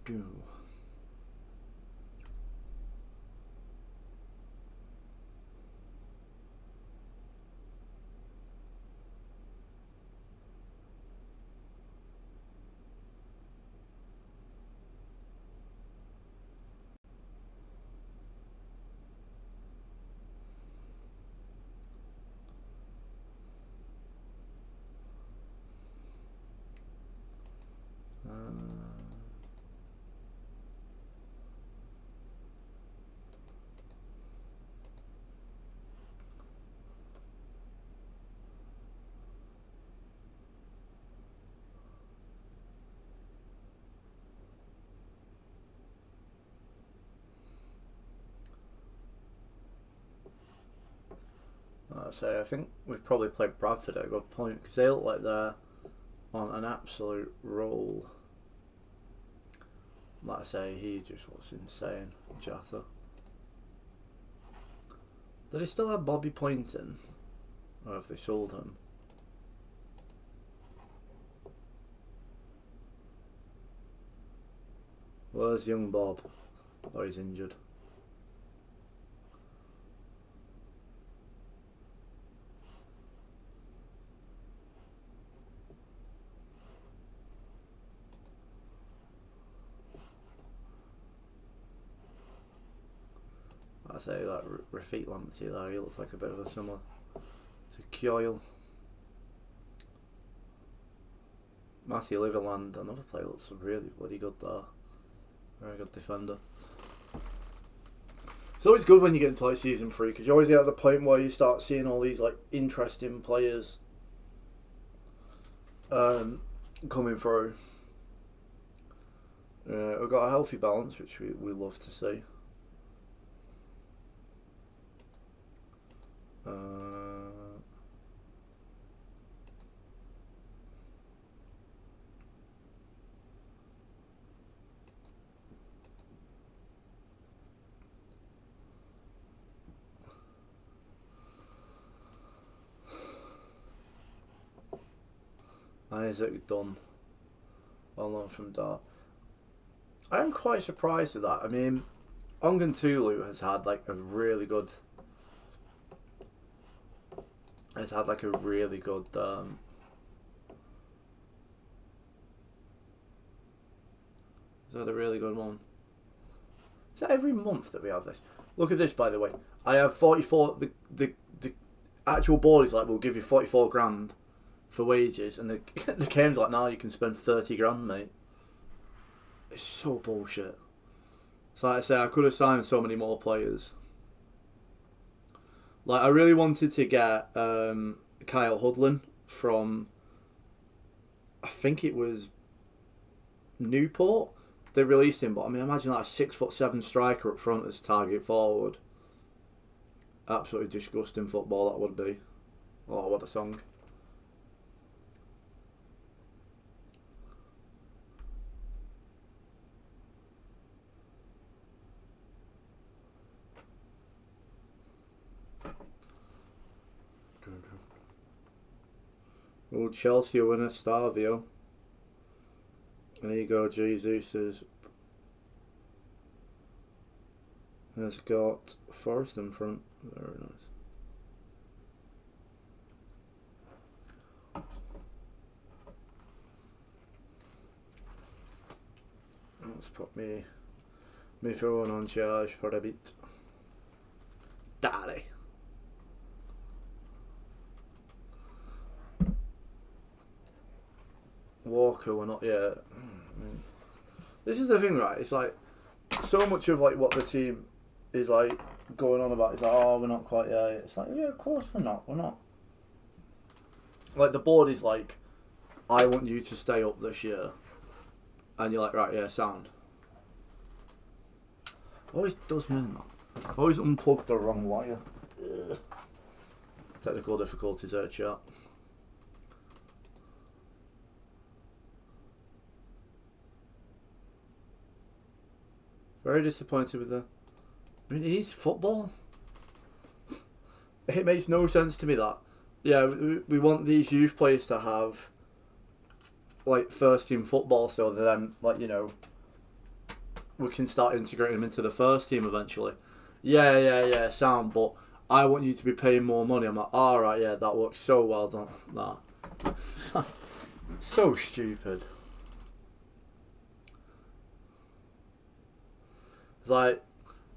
Do. So I think we've probably played Bradford at a good point because they look like they're on an absolute roll. Like I say, he just was insane, Jata. Do they still have Bobby Poynton? Or have they sold him? Where's young Bob? Oh, he's injured. I say that Rafik Lamptey there, he looks like a bit of a similar to Kyoil. Matthew Liverland, another player, looks really bloody good there. Very good defender. It's always good when you get into like season 3 because you always get at the point where you start seeing all these like interesting players coming through. We've got a healthy balance, which we love to see. Isaac Dunn, well known from Dart. I am quite surprised at that. I mean, Ongan Tulu has had like a really good. He's had like a really good. He's had a really good one. Is that every month that we have this? Look at this, by the way. I have 44. The actual board is like, we'll give you 44 grand for wages, and the game's like, now you can spend 30 grand, mate. It's so bullshit. So like I say, I could have signed so many more players. Like, I really wanted to get Kyle Hudlin from, I think it was Newport. They released him, but I mean, imagine like a 6'7" striker up front as target forward. Absolutely disgusting football that would be. Oh, what a song. Oh, Chelsea winner, Starvio. And there you go, Jesus has got Forest in front. Very nice. Let's put me phone on charge for a bit. Daddy. Walker, we're not yet. This is the thing, right? It's like so much of like what the team is like going on about. It's like, oh, we're not quite there yet. It's like, yeah, of course we're not. We're not. Like the board is like, I want you to stay up this year, and you're like, right, yeah, sound. Always does me in that. I've always unplugged the wrong wire. Ugh. Technical difficulties there, chat. Very disappointed with the. I mean, it is football. It makes no sense to me that. Yeah, we want these youth players to have like first team football, so that then, like, you know, we can start integrating them into the first team eventually. Yeah, sound. But I want you to be paying more money. I'm like, all right, yeah, that works so well. That so stupid. It's like,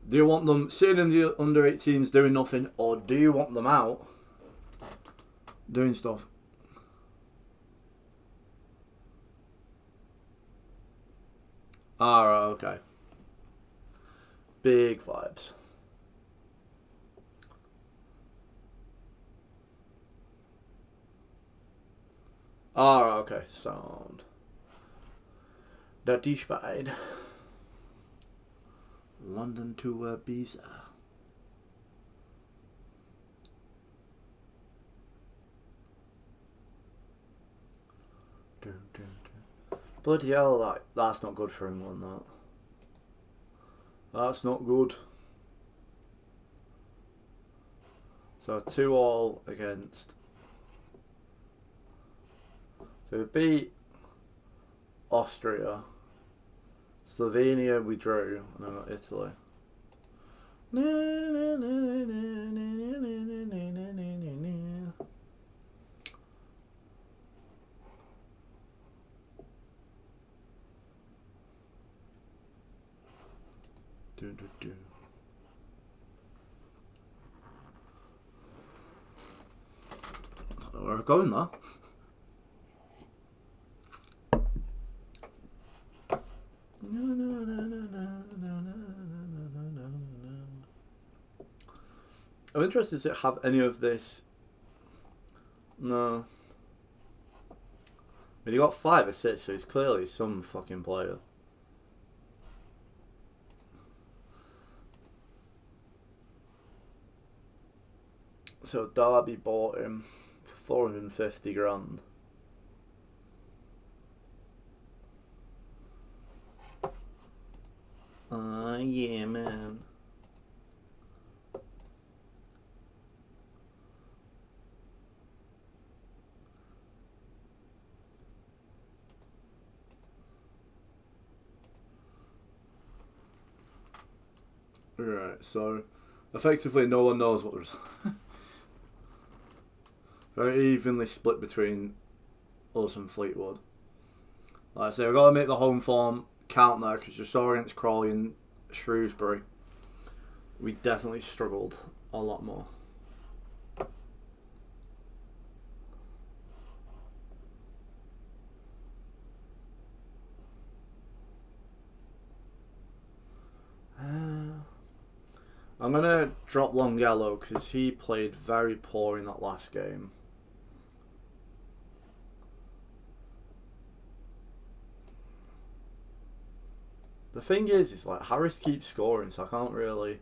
do you want them sitting in the under 18s doing nothing, or do you want them out doing stuff? Alright, okay. Big vibes. Alright, okay, sound. That is fine. London to Ibiza. Bloody hell, that's not good for England, that. That's not good. So 2-2 against. So we beat Austria. Slovenia we drew, and then got Italy. I don't know where we're going there. I'm interested to have any of this. No. I mean, he got 5 assists, so he's clearly some fucking player. So Derby bought him for 450 grand. Yeah, man. Right, so effectively no one knows what there's. Very evenly split between us and Fleetwood. Like I say, we've got to make the home form count there, because you saw against Crawley and Shrewsbury, we definitely struggled a lot more. I'm going to drop Longello because he played very poor in that last game. The thing is like Harris keeps scoring, so I can't really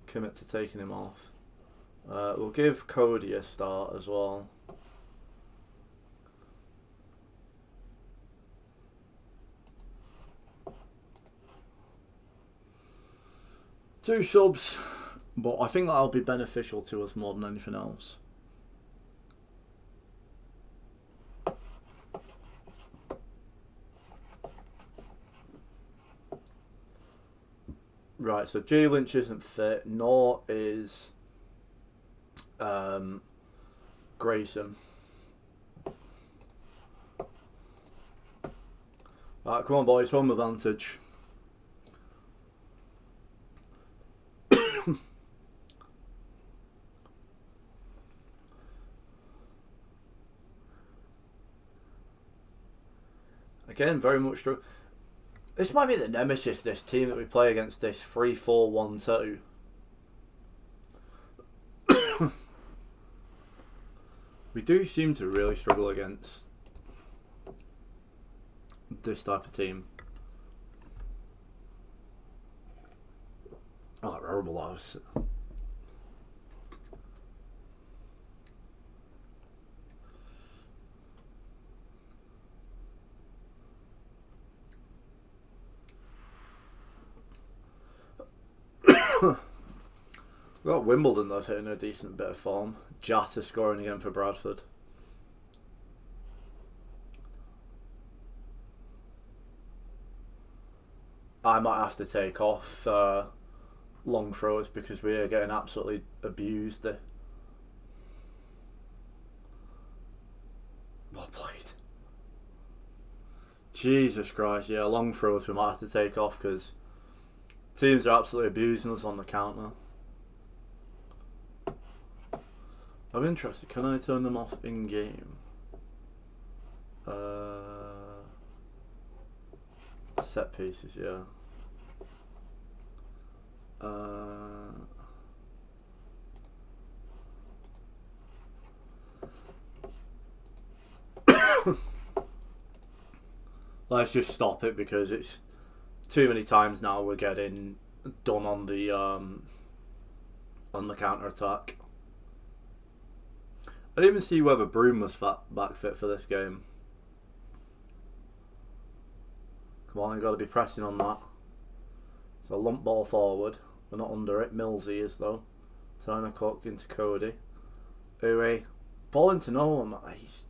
commit to taking him off. We'll give Cody a start as well. Two subs, but I think that'll be beneficial to us more than anything else. Right, so Jay Lynch isn't fit, nor is Grayson. Right, come on boys, home advantage. Again, very much true. This might be the nemesis, this team that we play against, this 3-4-1-2. We do seem to really struggle against this type of team. Oh, that horrible house. We've got Wimbledon though hitting a decent bit of form. Jatta scoring again for Bradford. I might have to take off long throws because we are getting absolutely abused there. Well played. Jesus Christ, yeah, long throws we might have to take off because teams are absolutely abusing us on the counter. I'm interested, can I turn them off in game? Set pieces, yeah. Let's just stop it because it's too many times now we're getting done on the counter attack. I didn't even see whether Broom was back fit for this game. Come on, you've got to be pressing on that. So lump ball forward. We're not under it. Millsy is though. Turner Cook into Cody. Uwe. Ball into no one. He's...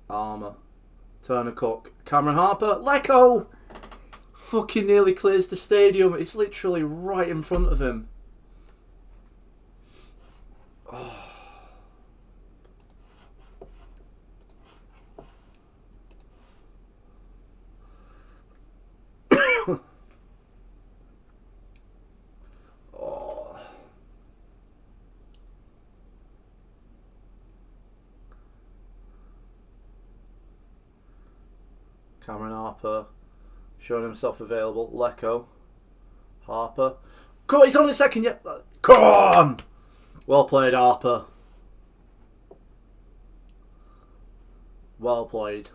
Armour. Turner Cook. Cameron Harper. Let go! Fucking nearly clears the stadium. It's literally right in front of him. Oh. Oh. Cameron Harper showing himself available. Lecco. Harper. Come on, he's on the second yet. Come on! Well played, Harper. Well played.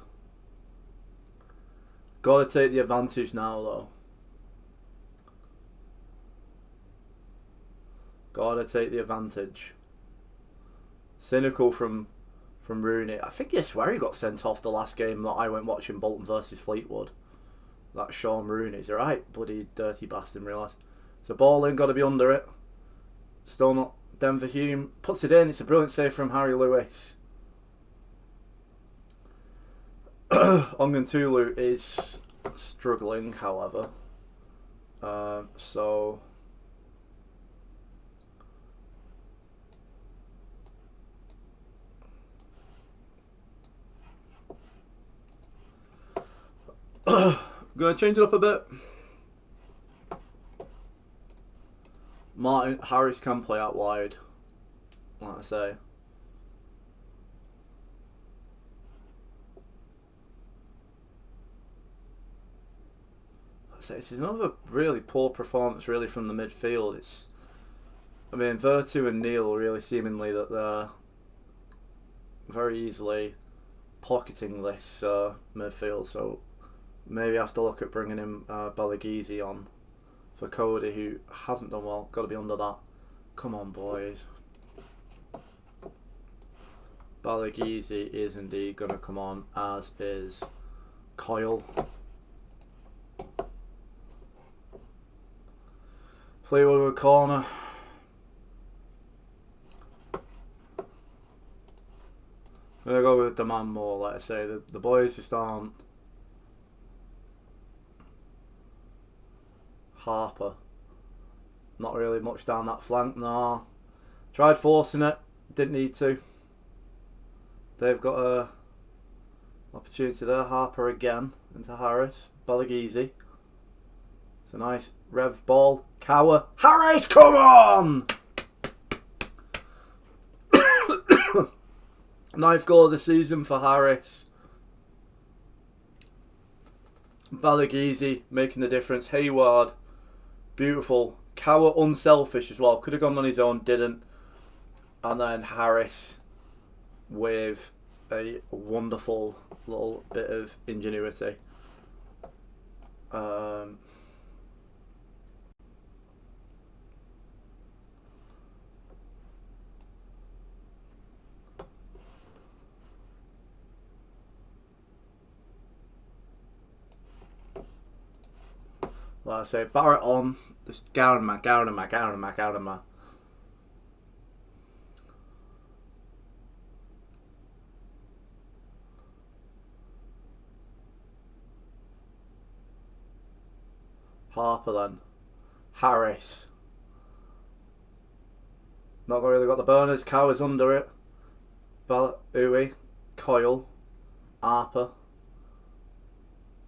Got to take the advantage now, though. Got to take the advantage. Cynical from Rooney. I think I swear he got sent off the last game that I went watching, Bolton versus Fleetwood. That Sean Rooney's right, bloody dirty bastard, realised. So ball in, got to be under it. Still not. Denver Hume puts it in. It's a brilliant save from Harry Lewis. Ongantulu is struggling, however. So gonna change it up a bit. Martin Harris can play out wide, like I say. This is another really poor performance, really, from the midfield. I mean, Vertu and Neil really seemingly that they're very easily pocketing this midfield. So maybe I have to look at bringing him Balagizi on for Cody, who hasn't done well. Got to be under that. Come on, boys. Balagizi is indeed going to come on, as is Coyle. Fleetwood with a corner. I'm going to go with the man more, like I say. The boys just aren't. Harper. Not really much down that flank, no. Tried forcing it. Didn't need to. They've got a opportunity there. Harper again into Harris. Balagizi. It's a nice rev ball. Cower. Harris, come on! Ninth goal of the season for Harris. Balagizi making the difference. Hayward. Beautiful. Cower unselfish as well. Could have gone on his own, didn't. And then Harris with a wonderful little bit of ingenuity. Like I say, Barrett on. Just Garama. Harper then. Harris. Not really got the burners. Cower's under it. Uwe. Coyle. Harper.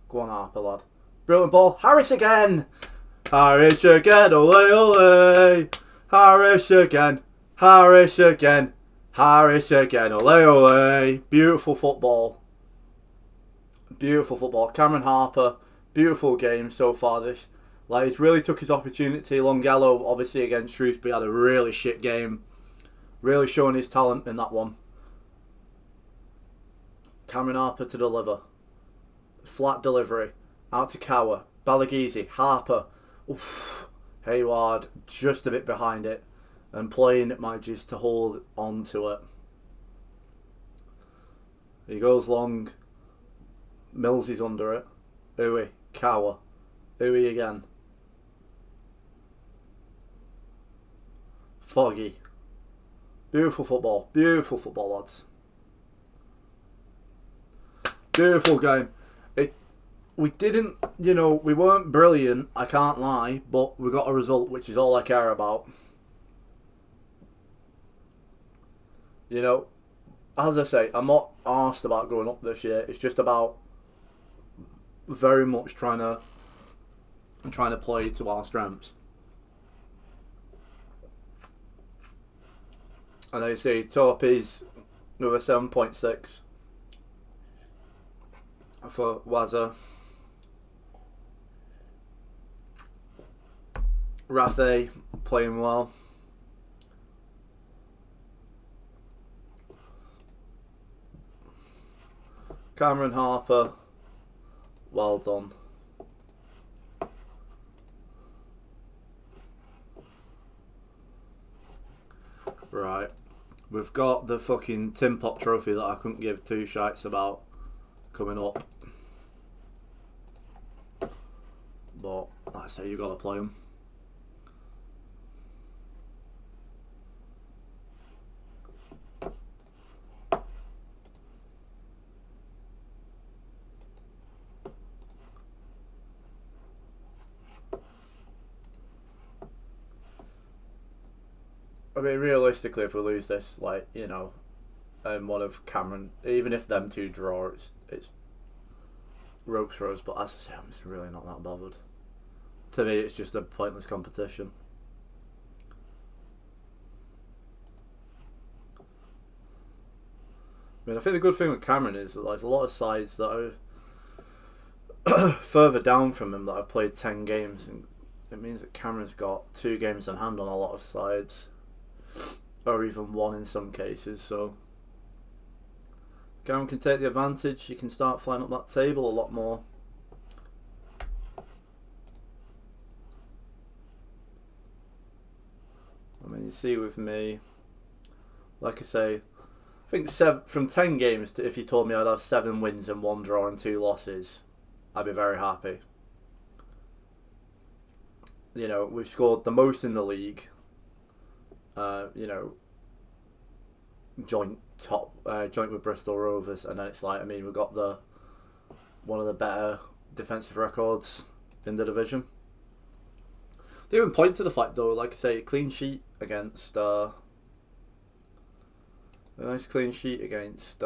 Go on, Harper, lad. Brilliant ball. Harris again. Harris again. Ole, ole. Harris again. Harris again. Harris again. Ole, ole. Beautiful football. Beautiful football. Cameron Harper. Beautiful game so far. He's really took his opportunity. Longello, obviously, against Shrewsbury, had a really shit game. Really showing his talent in that one. Cameron Harper to deliver. Flat delivery. Out to Cower. Balagizi. Harper. Oof. Hayward just a bit behind it. And playing manages to hold on to it. He goes long. Millsy's under it. Uwe. Cower. Uwe again. Foggy. Beautiful football. Beautiful football, lads. Beautiful game. We didn't, we weren't brilliant, I can't lie, but we got a result, which is all I care about. As I say, I'm not arsed about going up this year. It's just about very much trying to play to our strengths. And I see Torpy's with a 7.6 for Wazza. Rafe playing well. Cameron Harper, well done. Right, we've got the fucking Tin Pot trophy that I couldn't give two shites about coming up. But, like I say, you've got to play them. I mean, realistically, if we lose this, and one of Cameron, even if them two draw, it's ropes for us. But as I say, I'm just really not that bothered. To me, it's just a pointless competition. I mean, I think the good thing with Cameron is that there's a lot of sides that are further down from him that have played 10 games, and it means that Cameron's got 2 games in hand on a lot of sides. Or even 1 in some cases, so Cameron can take the advantage. You can start flying up that table a lot more. I mean, you see with me, like I say, I think from 10 games, if you told me I'd have 7 wins and 1 draw and 2 losses, I'd be very happy. We've scored the most in the league. Joint with Bristol Rovers, and then it's we've got one of the better defensive records in the division. They even point to the fact, though, like I say, clean sheet against a nice clean sheet against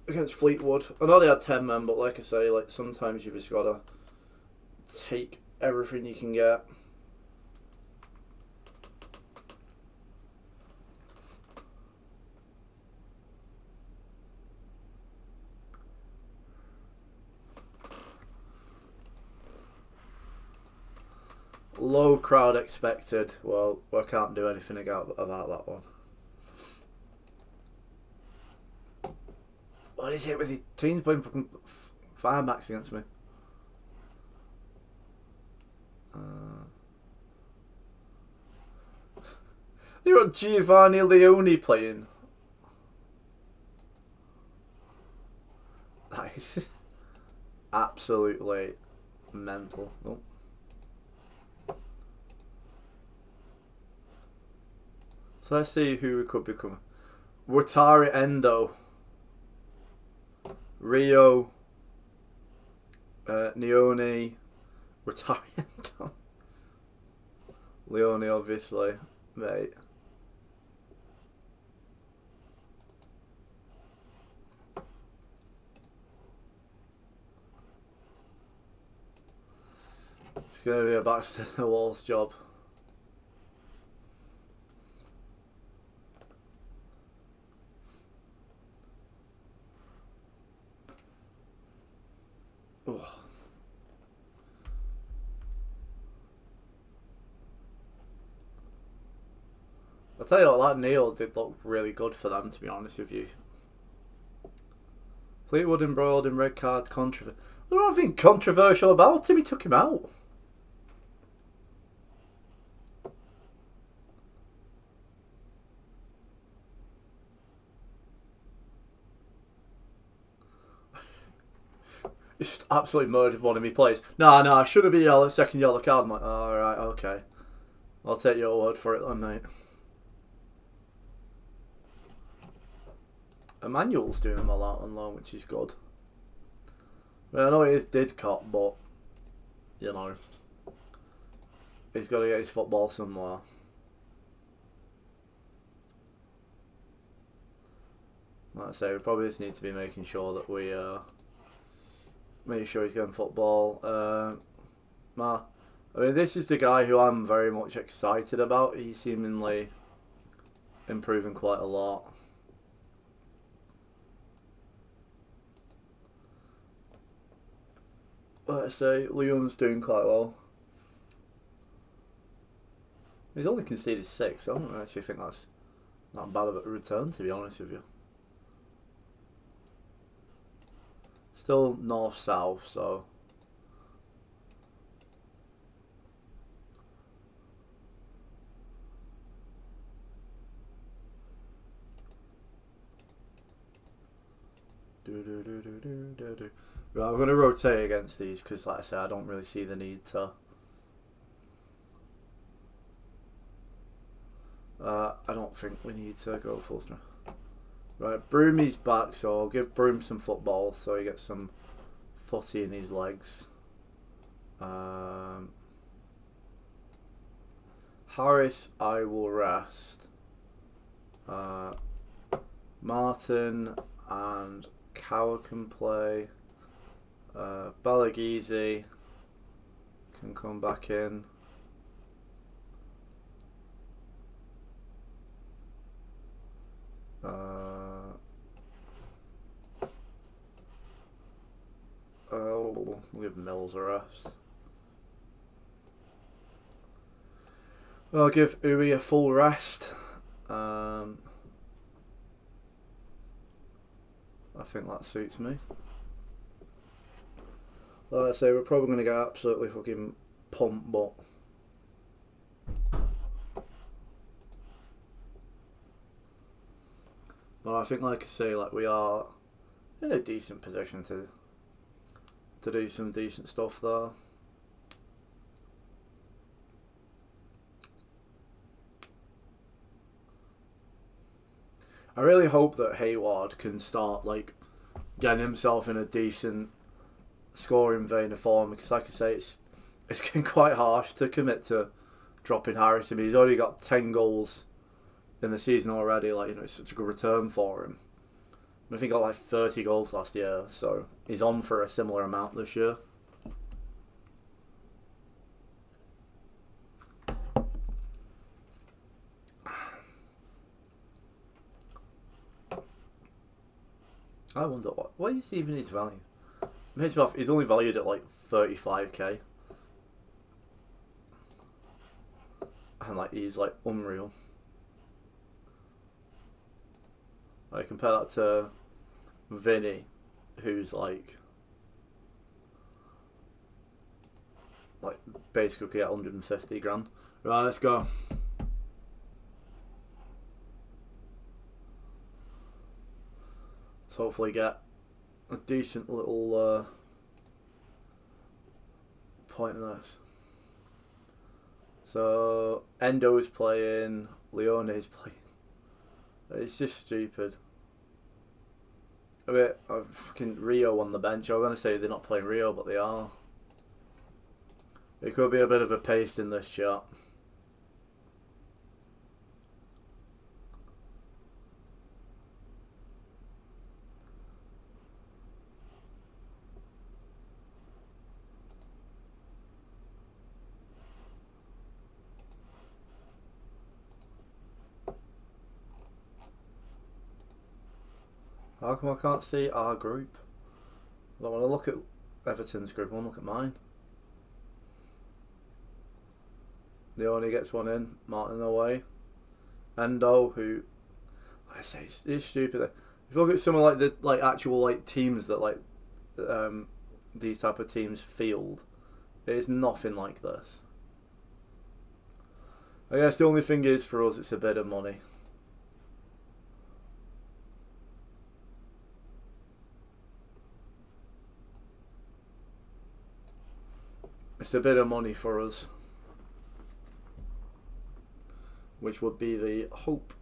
against Fleetwood. I know they had 10 men, but like I say, sometimes you've just gotta take everything you can get. Low crowd expected. Well, I can't do anything about that one. What is it with the teams playing fucking firebacks against me? You've got Giovanni Leone playing. Nice. Absolutely mental. Oh. So let's see who we could become. Watari Endo. Rio. Neone. Watari Endo. Leone, obviously. Mate. It's going to be a back to the walls job. Ugh. I'll tell you what, that Neil did look really good for them, to be honest with you. Fleetwood embroiled in red card controversy. There's nothing controversial about him, he took him out. just absolutely murdered one of my players. No, I shouldn't be yellow. Second yellow card. I'm like, alright, okay. I'll take your word for it then, mate. Emmanuel's doing well out on loan, which is good. I know he is Didcot, but, you know, he's got to get his football somewhere. Like I say, we probably just need to be making sure that we make sure he's getting football. I mean, this is the guy who I'm very much excited about. He's seemingly improving quite a lot. Let's say Leon's doing quite well. He's only conceded 6. I don't actually think that's not bad of a return, to be honest with you. Still north-south, so... Right, I'm going to rotate against these because, like I said, I don't really see the need to. I don't think we need to go full strength. Right, Broomy's back, so I'll give Broom some football so he gets some footy in his legs. Harris, I will rest. Martin and Cower can play. Balagizi can come back in. We'll give Mills a rest. I'll give Uwe a full rest. I think that suits me. Like I say, we're probably going to get absolutely fucking pumped, but I think, like I say, like we are in a decent position to do some decent stuff there. I really hope that Hayward can start like getting himself in a decent scoring vein of form, because like I say, it's getting quite harsh to commit to dropping Harris. I mean, he's already got 10 goals in the season already. Like, you know, it's such a good return for him. I think he got like 30 goals last year, so he's on for a similar amount this year. I wonder what is even his value? He's only valued at like 35k, and like he's like unreal. Like, compare that to Vinny, who's like basically could get 150 grand. Right, let's go. Let's hopefully get a decent little point in this. So Endo is playing, Leone is playing. It's just stupid. I mean, fucking Rio on the bench. I was going to say they're not playing Rio, but they are. It could be a bit of a paste in this chat. How come I can't see our group? I don't want to look at Everton's group, I want to look at mine. Leone gets one in, Martin away. Endo, who, like I say, is stupid. If you look at some of like the actual teams that these type of teams field, it is nothing like this. I guess the only thing is for us, it's a bit of money. It's a bit of money for us, which would be the hope.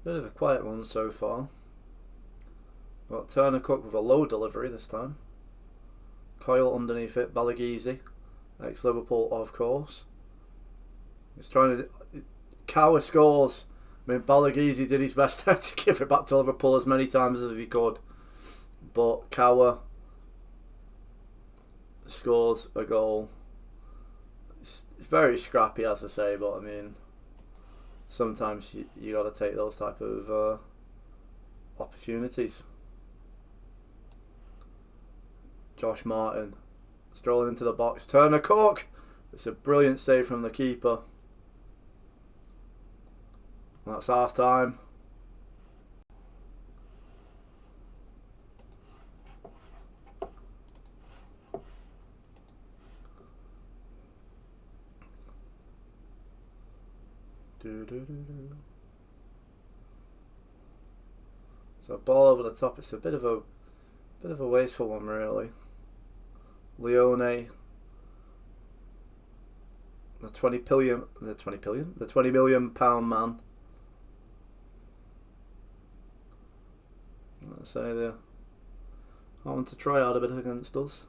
Bit of a quiet one so far. Got Turner Cook with a low delivery this time. Coyle underneath it, Balagizi, ex-Liverpool of course. He's trying to... Cower scores. I mean, Balagizi did his best to give it back to Liverpool as many times as he could. But Cower scores a goal. It's very scrappy, as I say, but I mean, sometimes you got to take those type of opportunities. Josh Martin strolling into the box. Turner Cook. It's a brilliant save from the keeper. That's half time. So ball over the top. It's a bit of a wasteful one, really. Leone, the 20 million pound man. Let's say they want to try out a bit against us.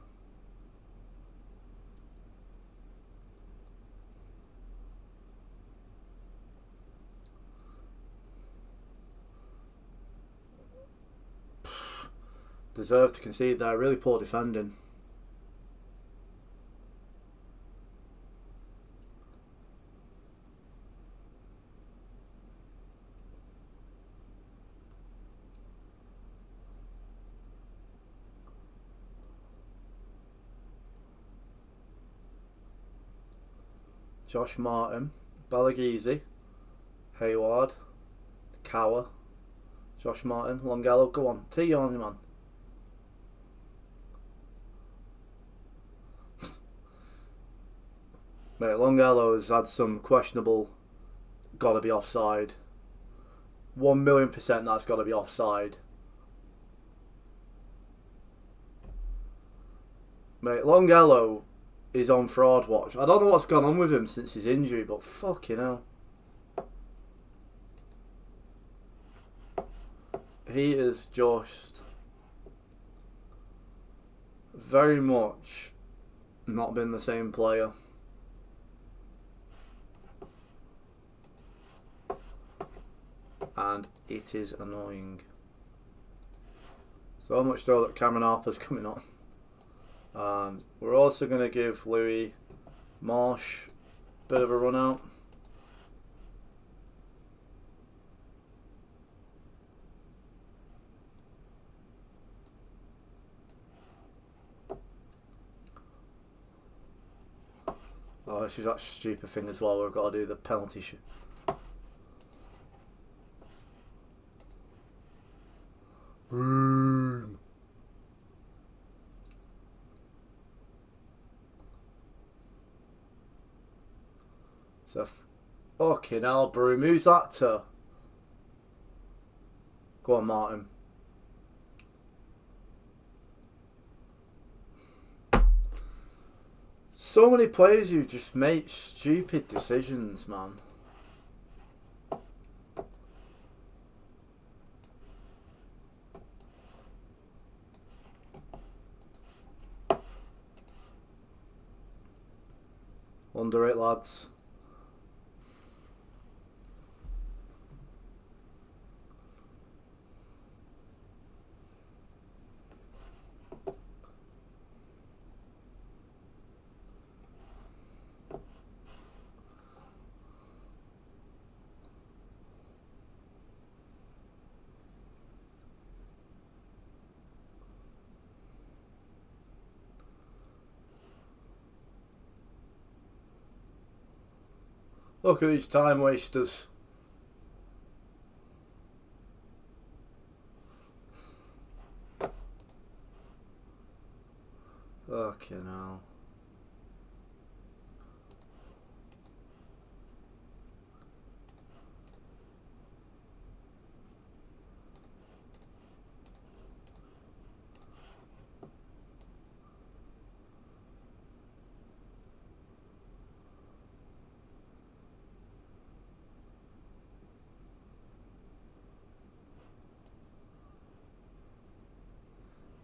Deserve to concede there. Really poor defending. Josh Martin, Balagizi, Hayward, Cower, Josh Martin, Longello. Go on, tee on him, man. Mate, Longello has had some questionable, gotta be offside. 1,000,000% that's gotta be offside. Mate, Longello is on fraud watch. I don't know what's gone on with him since his injury, but fucking hell. He is just very much not been the same player. And it is annoying. So much so that Cameron Harper's coming on. We're also going to give Louis Marsh a bit of a run out. Oh, this is that stupid thing as well. We've got to do the penalty shoot. Boom. So, fucking hell, Broom. Who's that to? Go on, Martin. So many players who just make stupid decisions, man. Under it, lads. Look at these time wasters. Fucking hell.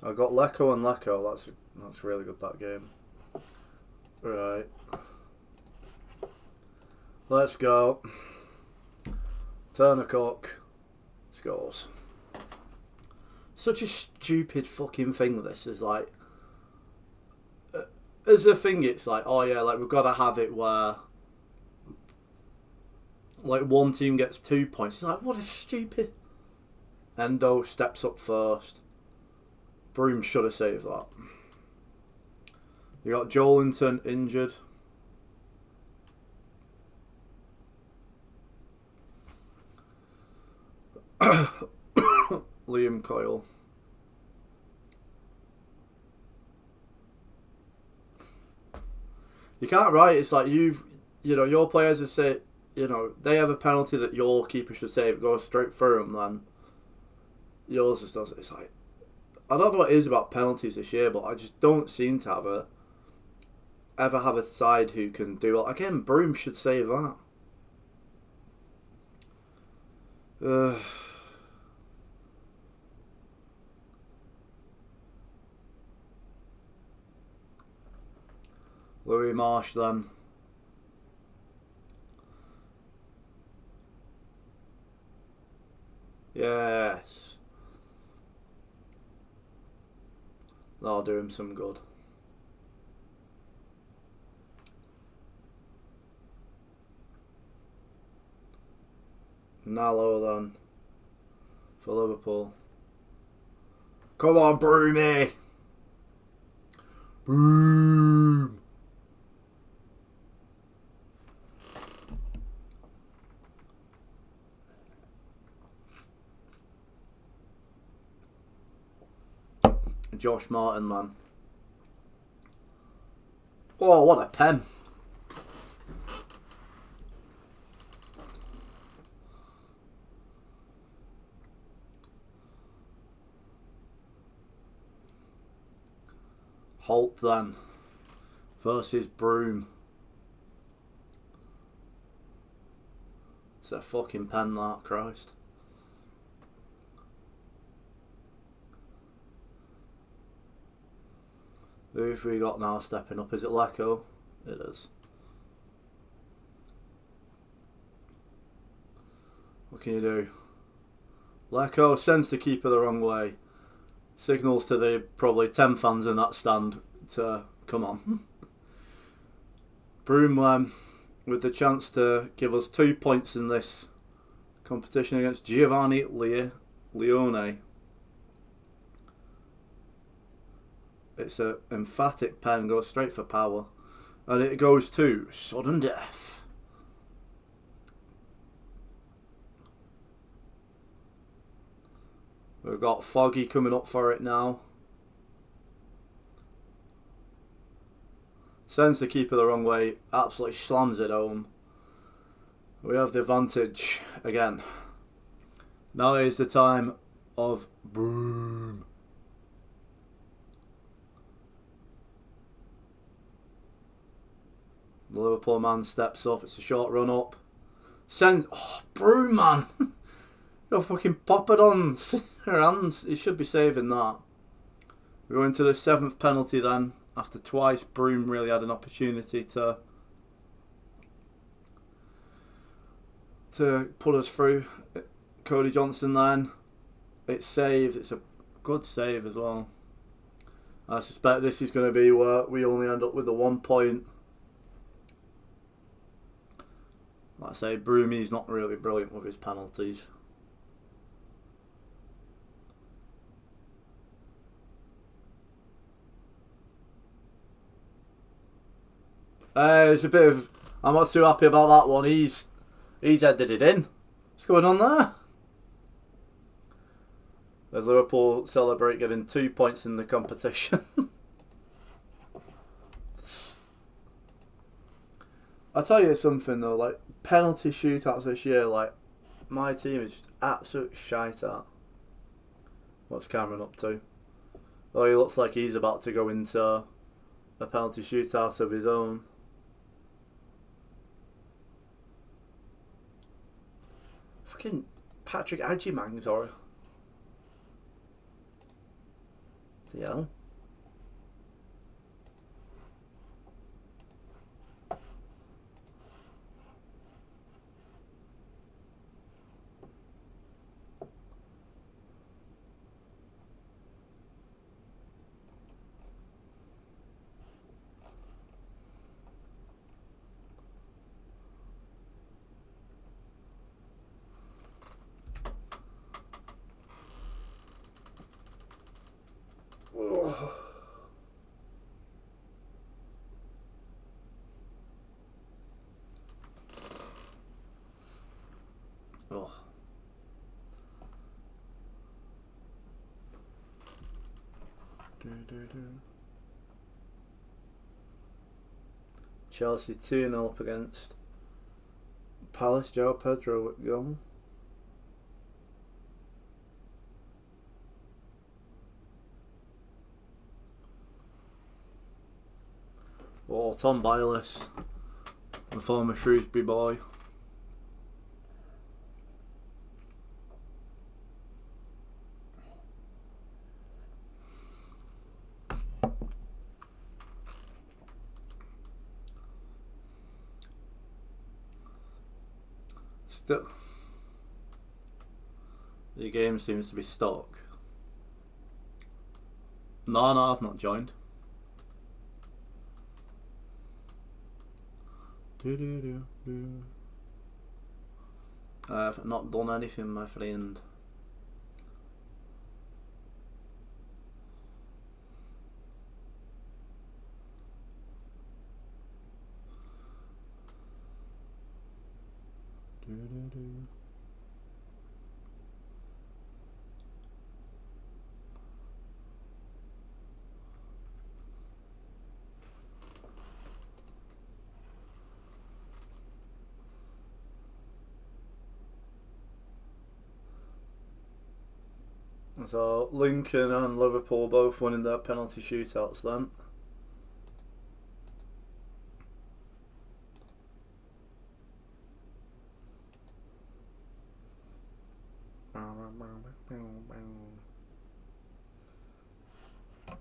I got Lecco and Lecco. That's really good, that game. Right. Let's go. Turner Cook scores. Such a stupid fucking thing this is, like, as a thing it's like, oh yeah, like we've got to have it where like one team gets 2 points. It's like, what a stupid. Endo steps up first. Broom should have saved that. You got Jolinton injured. Liam Coyle. You can't write. It's like you know, your players are say, you know, they have a penalty that your keeper should save. It goes straight through them, then yours just does it. It's like, I don't know what it is about penalties this year, but I just don't seem to ever have a side who can do it. Again, Broom should save that. Louis Marsh then. Yes. That'll do him some good. Nallo then. For Liverpool. Come on, Broomy! Broom! Josh Martin then. Oh, what a pen. Holt then versus Broom. It's a fucking pen, that, Christ. Who have we got now stepping up? Is it Lecco? It is. What can you do? Lecco sends the keeper the wrong way. Signals to the probably 10 fans in that stand to come on. Broom with the chance to give us 2 points in this competition against Giovanni Leone. It's an emphatic pen, goes straight for power. And it goes to sudden death. We've got Foggy coming up for it now. Sends the keeper the wrong way, absolutely slams it home. We have the advantage again. Now is the time of Broom. The Liverpool man steps up. It's a short run up. Sends. Oh, Broom, man. You'll fucking pop it on her hands. He should be saving that. We're going to the 7th penalty then. After twice, Broom really had an opportunity to put us through. Cody Johnson then. It's saved. It's a good save as well. I suspect this is going to be where we only end up with the 1 point. Like I say, Broomy's not really brilliant with his penalties. It's a bit of... I'm not too happy about that one. He's headed it in. What's going on there? As Liverpool celebrate getting 2 points in the competition. I'll tell you something though, like penalty shootouts this year, like my team is just absolute shite at. What's Cameron up to? Oh, he looks like he's about to go into a penalty shootout of his own. Fucking Patrick Adjimang's or yeah. Oh. Chelsea 2-0 up against Palace. Joe Pedro at goal. Oh, Tom Bylis, the former Shrewsbury boy. Still, the game seems to be stuck. No, I've not joined. I've not done anything, my friend. So Lincoln and Liverpool both winning their penalty shootouts then.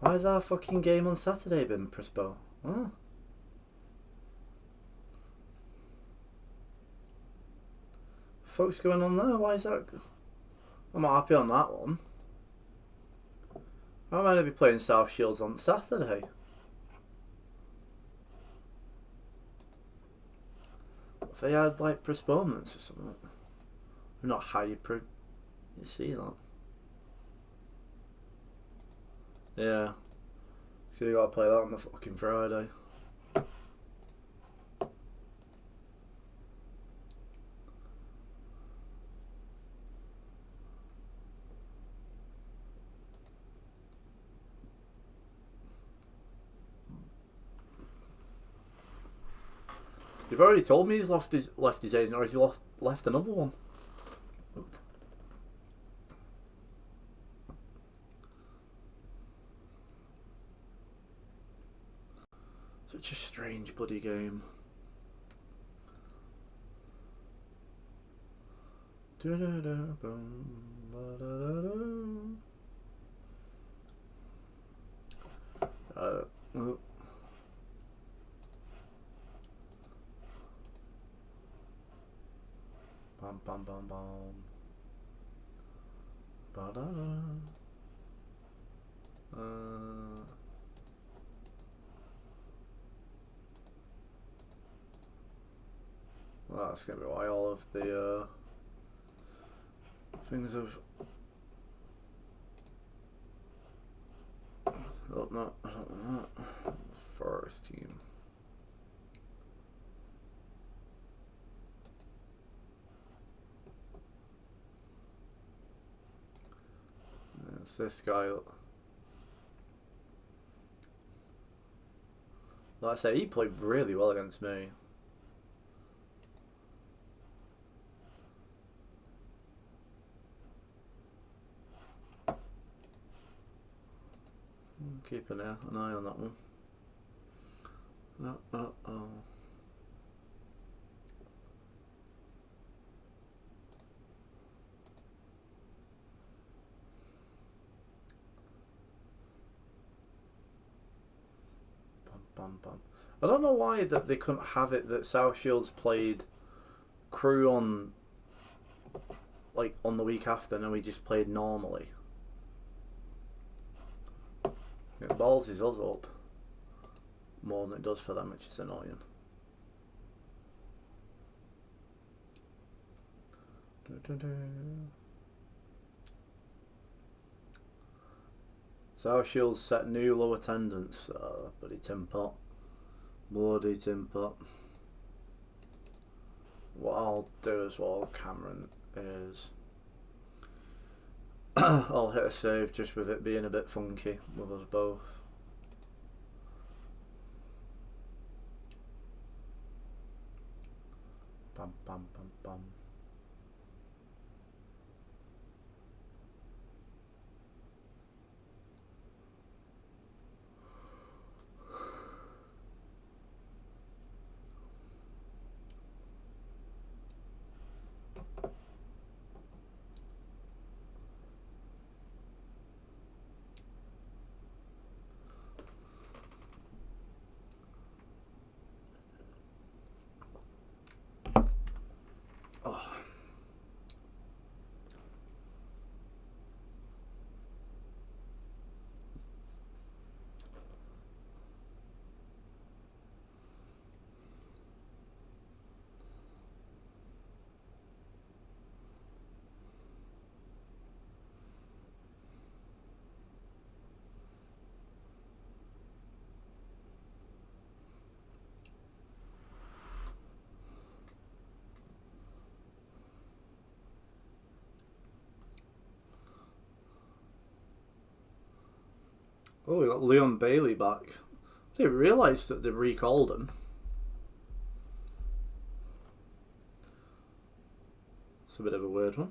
Why is our fucking game on Saturday been postponed? What? Fuck's going on there? Why is that? I'm not happy on that one. I'm going to be playing South Shields on Saturday. If they had like postponements or something, not hyper. You see that? Yeah. So you gotta play that on the fucking Friday. You've already told me he's left his agent, or has he left another one? Such a strange bloody game. Bam bam bam bam. Ba da da. Well, that's gonna be why all of the things have. I don't know that. First team. It's this guy. Like I say, he played really well against me. Keep an eye on that one. Oh. Bum. I don't know why that they couldn't have it that South Shields played Crew on the week after, and we just played normally. It balls us up more than it does for them, which is annoying. South Shields set new low attendance. Bloody Tin Pot. Bloody Tin Pot. What I'll do as well, Cameron, is I'll hit a save just with it being a bit funky with us both. Bam. Oh, we got Leon Bailey back. I didn't realise that they recalled him. It's a bit of a weird one.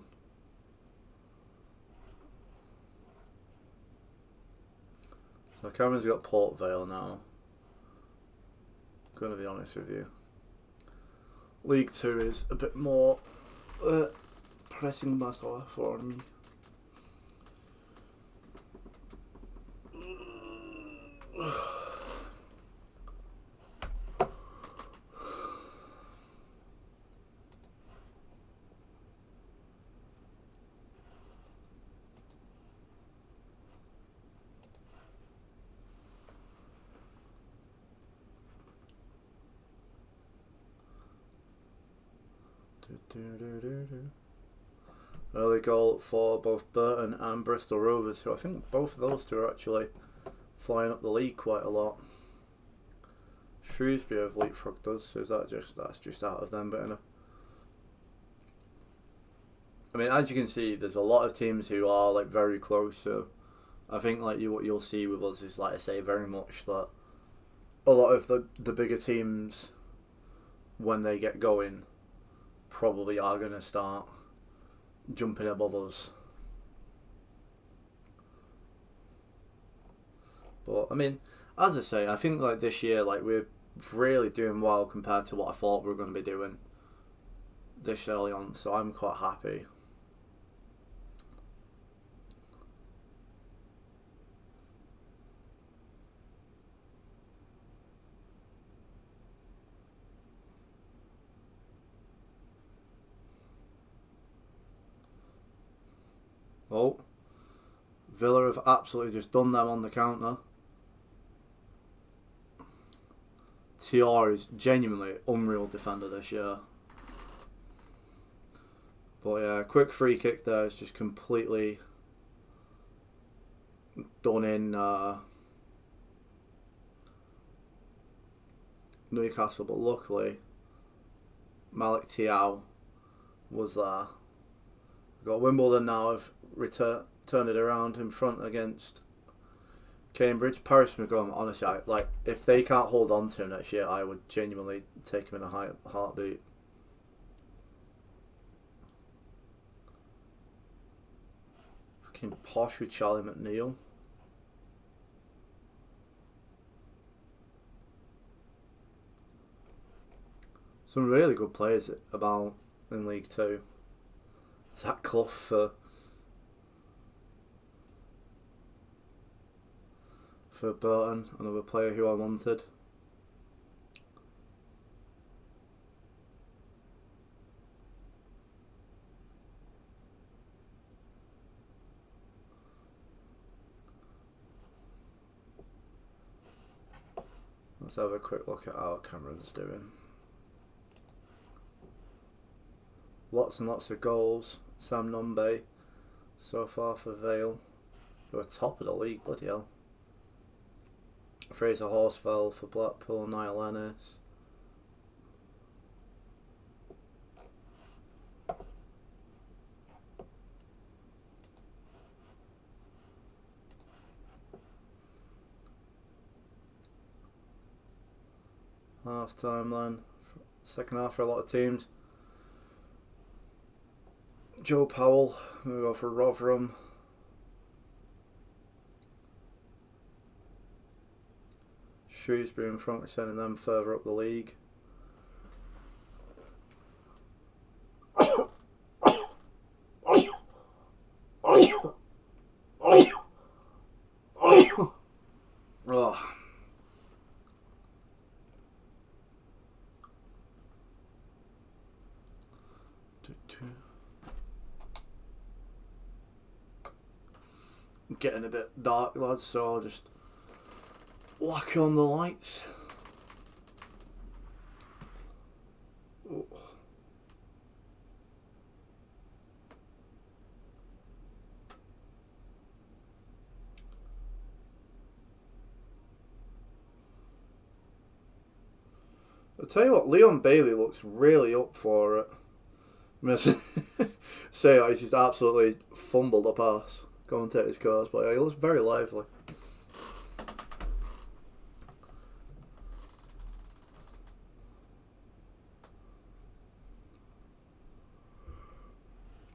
So Cameron's got Port Vale now. Gonna be honest with you. League 2 is a bit more pressing matter for me. Early goal for both Burton and Bristol Rovers, who I think both of those two are actually flying up the league quite a lot. Shrewsbury have leapfrogged us, so that's just out of them, but I mean, as you can see, there's a lot of teams who are like very close. So I think what you'll see with us is, like I say, very much that a lot of the bigger teams, when they get going, probably are going to start jumping above us. But I mean, as I say, I think like this year, like we're really doing well compared to what I thought we were going to be doing this early on. So I'm quite happy. Oh, Villa have absolutely just done them on the counter. TR is genuinely unreal defender this year. But yeah, quick free kick there is just completely done in Newcastle, but luckily Malik Tiao was there. We've got Wimbledon now have turned it around in front against Cambridge. Paris McGum, honestly, if they can't hold on to him next year, I would genuinely take him in a heartbeat. Fucking posh with Charlie McNeil. Some really good players about in League Two. Zach Clough for Burton, another player who I wanted. Let's have a quick look at how Cameron's doing. Lots and lots of goals. Sam Nombe so far for Vale, who are top of the league, bloody hell. Fraser Horsfell for Blackpool, Niall Ennis. Half time then. Second half for a lot of teams. Joe Powell, we go for Rotherham. Shrewsbury in front, we're sending them further up the league. Oh. Getting a bit dark, lads, so I'll just whack on the lights. Oh. I'll tell you what, Leon Bailey looks really up for it. I'm going to say he's just absolutely fumbled a pass. Commentator's course, but he looks very lively.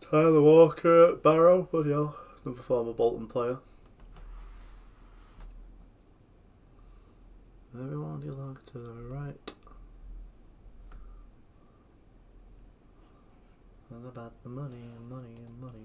Tyler Walker at Barrow, bloody hell, another former Bolton player. Everyone you look to the right. And about the money and money and money.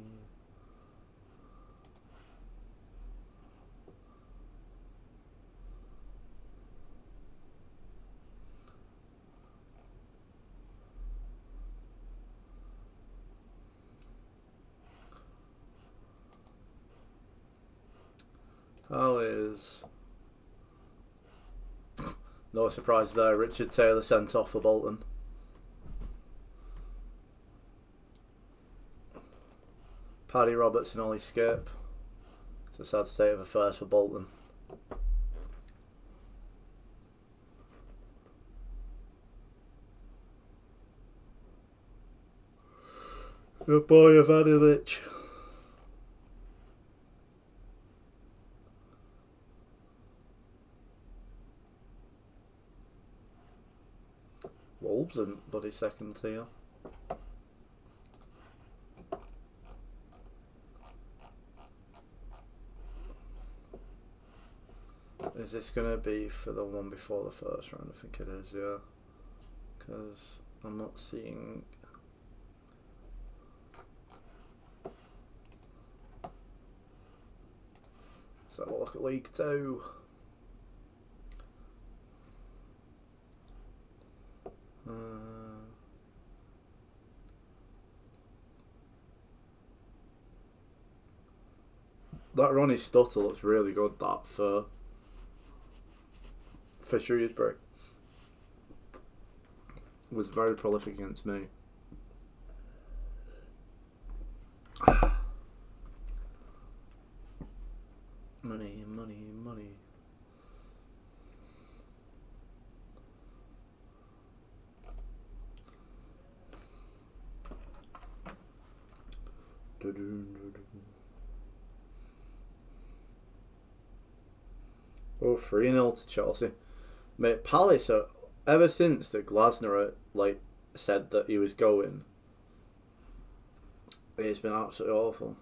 How is... No surprise there, Richard Taylor sent off for Bolton. Paddy Roberts and Ollie Skip. It's a sad state of affairs for Bolton. Good boy, Ivanovic. Wolves in bloody second tier. Is this going to be for the one before the first round? I think it is, yeah. Because I'm not seeing... Let's have a look at League Two. That Ronnie Stutter looks really good, that, for Shrewsbury. Was very prolific against me. Money, money, money. Oh, 3-0 to Chelsea. Mate, Palace, ever since the Glasner said that he was going, it's been absolutely awful.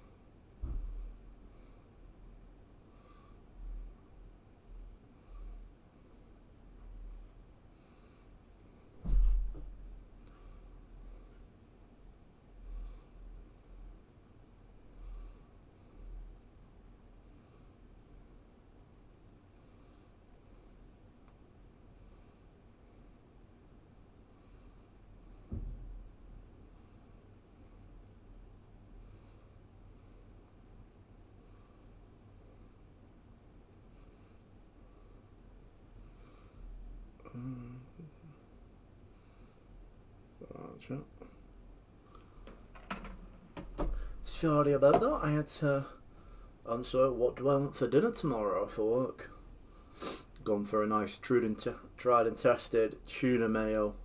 Gotcha. Sorry about that. I had to answer what do I want for dinner tomorrow for work. Gone for a nice tried and tested tuna mayo.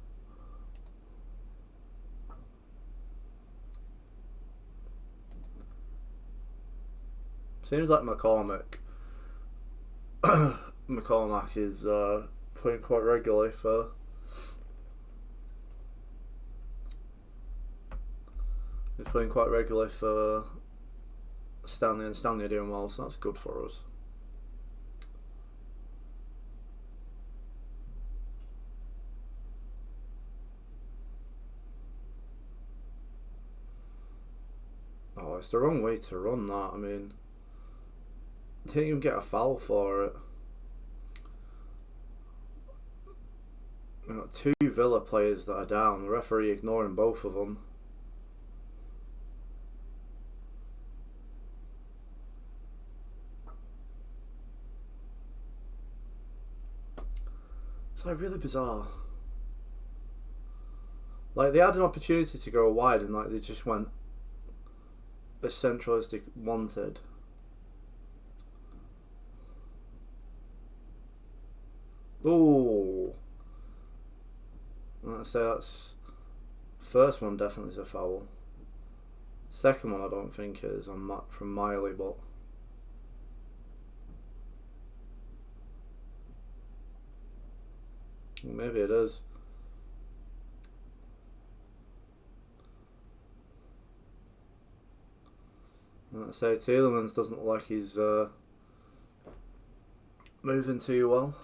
Seems like McCormack is playing quite regularly for Stanley, and Stanley are doing well, so that's good for us. Oh, it's the wrong way to run that. I mean, you didn't even get a foul for it. We've got 2 Villa players that are down. The referee ignoring both of them. It's like really bizarre. Like they had an opportunity to go wide and like they just went as central as they wanted. Oh, I'd say that's first one definitely is a foul. Second one I don't think is from Miley, but maybe it is. I'd say Tielemans doesn't look like he's moving too well.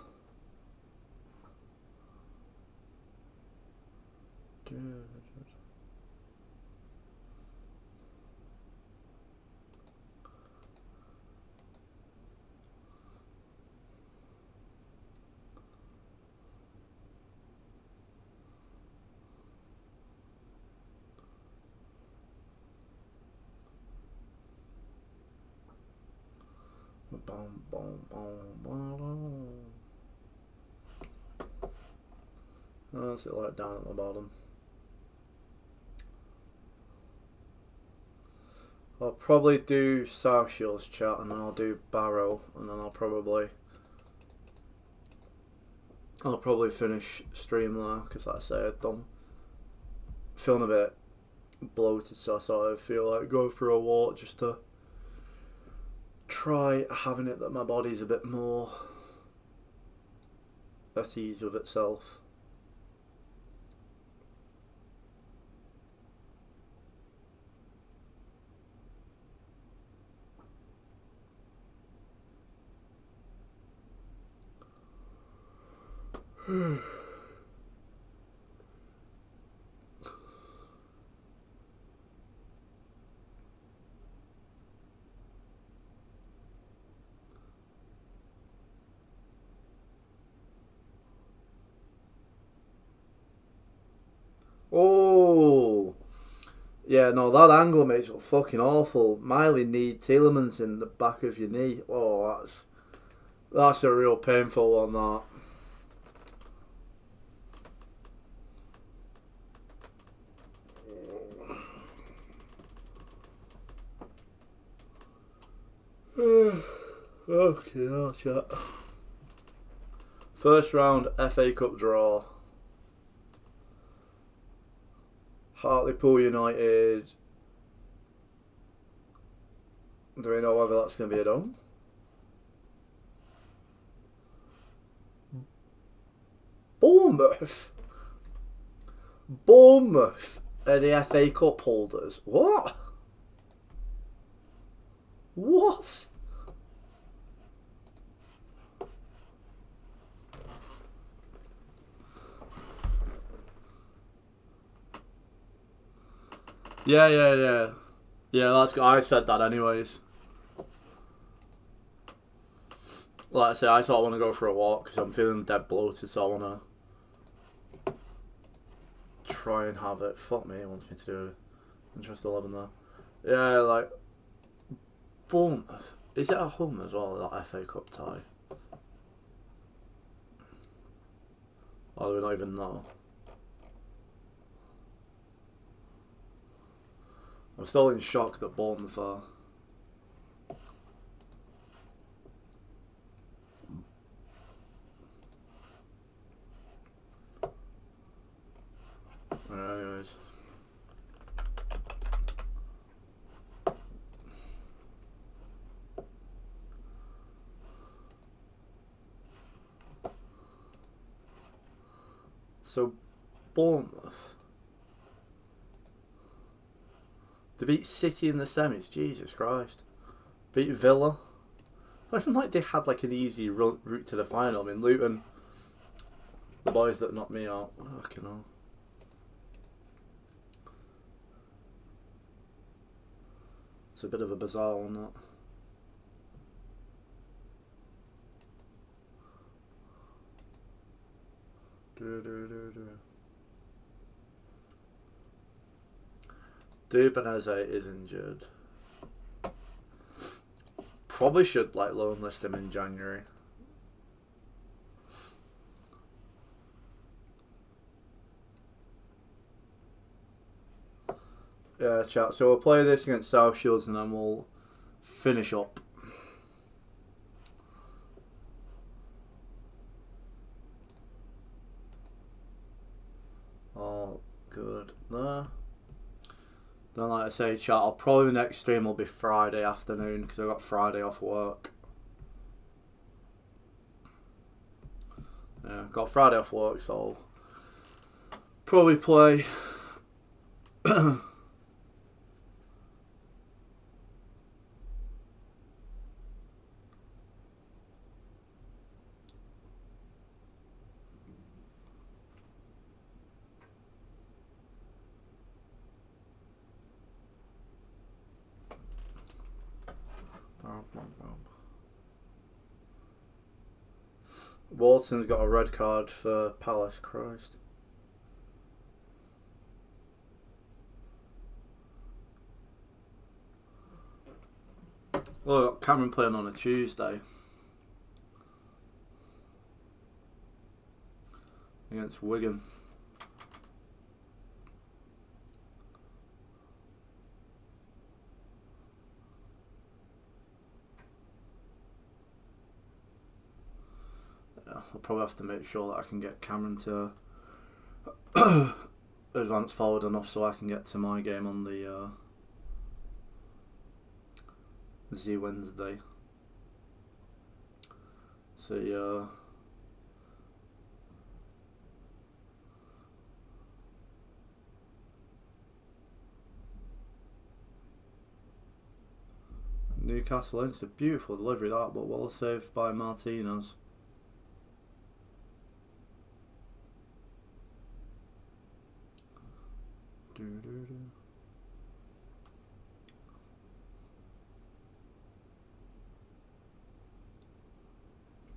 That's it, like down at the bottom. I'll probably do South Shields chat and then I'll do Barrow and then I'll probably finish stream there because like I say I'm feeling a bit bloated, so I sort of feel like going for a walk just to try having it that my body's a bit more at ease with itself. Oh, yeah, no, that angle makes it fucking awful. Miley need Tielemans in the back of your knee. Oh, that's a real painful one, that. Okay, that's chat. First round FA Cup draw. Hartlepool United. Do we know whether that's going to be a dome? Bournemouth are the FA Cup holders. What? What? Yeah. Yeah, that's good. I said that anyways. Like I say, I sort of want to go for a walk because I'm feeling dead bloated, so I want to try and have it. Fuck me, it wants me to do interest 11 there. Yeah, like Bournemouth. Is it at home as well, that FA Cup tie? Or do we not even know? I'm still in shock that Bournemouth are. Anyways. So, Bournemouth. They beat City in the semis. Jesus Christ. Beat Villa. I feel like they had like an easy route to the final. I mean, Luton, the boys that knocked me out. Fucking hell. It's a bit of a bizarre one, that. Dubonese is injured. Probably should like loan list him in January. Yeah, chat. So we'll play this against South Shields and then we'll finish up. Oh, good. There. Then, like I say, chat, I'll probably the next stream will be Friday afternoon because I've got Friday off work. Yeah, got Friday off work, so I'll probably play. Walton's got a red card for Palace, Christ. Well, I've got Cameron playing on a Tuesday against Wigan. I'll probably have to make sure that I can get Cameron to advance forward enough so I can get to my game on the Z Wednesday. So Newcastle, it's a beautiful delivery that, but well saved by Martinez.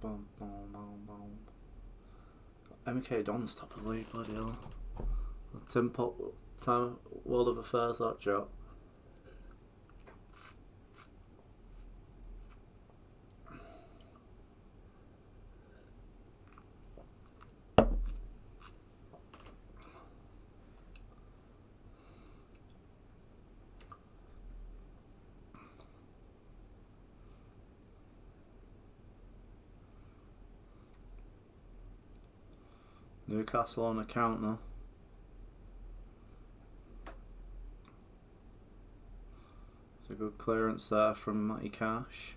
Boom, boom, boom, boom. MK Don's top of the league, bloody hell. The Tim Pot time World of Affairs, that chat. Newcastle on account now. It's a good clearance there from Matty Cash.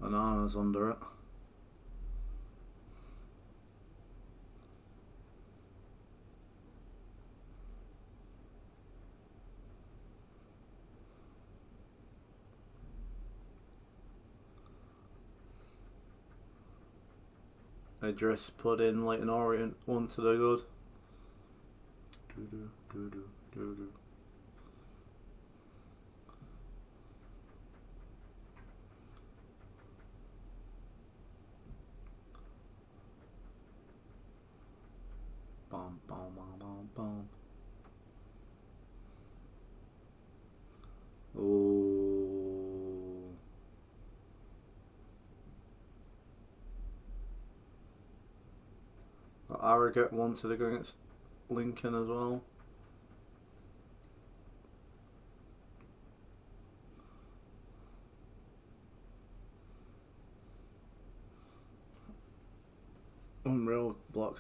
Anana's under it. Idris put in Leighton Orient, one to the good. Bum, bum, bum, bum, bum. Ooh. Arrogate one to the go against Lincoln as well.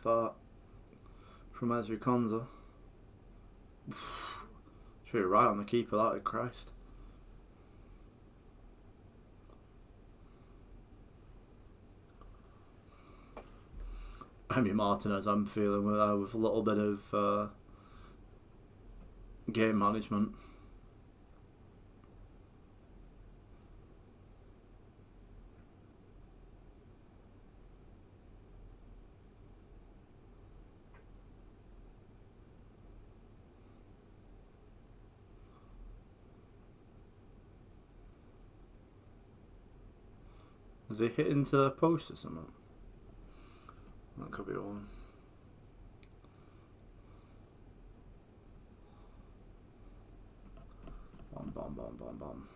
block that from Ezri Konza. Should be right on the keeper, that, Christ. Emi Martinez, I'm feeling with a little bit of game management. Has he hit into the post or something? That could be one. Bomb.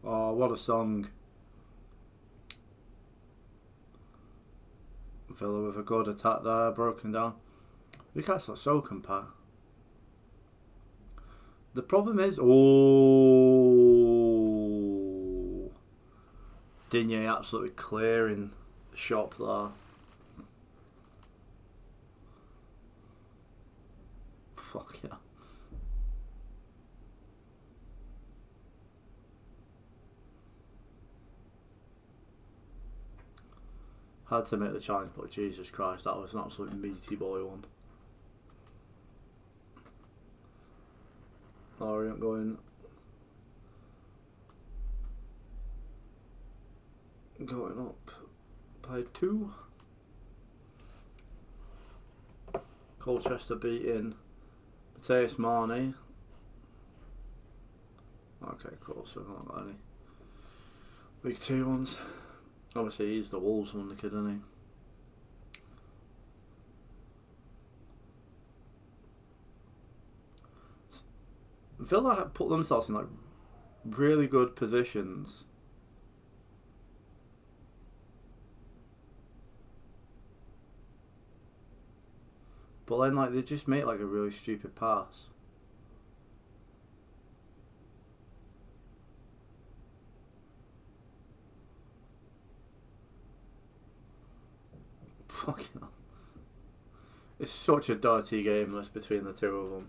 Oh, what a song. Villa with a good attack there, broken down. Newcastle are so compact. The problem is, Digne absolutely clearing the shop there. Fuck yeah. Had to make the challenge, but Jesus Christ, that was an absolute meaty boy one. Orient going up by 2. Colchester beating Mateus Marnie. Okay, cool, so we've not got any League 2 ones. Obviously, he's the Wolves one, the kid, isn't he? Villa put themselves in like really good positions. But then like they just make like a really stupid pass. Fucking hell. It's such a dirty game that's between the two of them.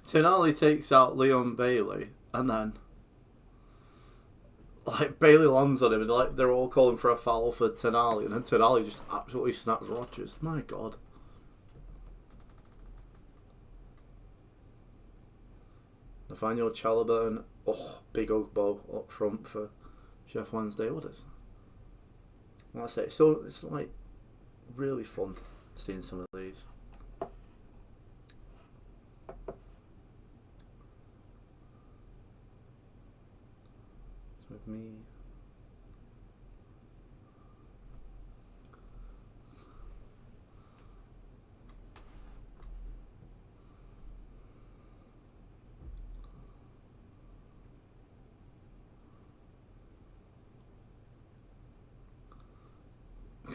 Tonali takes out Leon Bailey and then like Bailey lands on him and like they're all calling for a foul for Tonali and then Tonali just absolutely snaps Rodgers. My God. Nathaniel Chalobah, big Ugbo up front for Chef Wednesday. What is that? Like I say, it's like really fun seeing some of these. With me.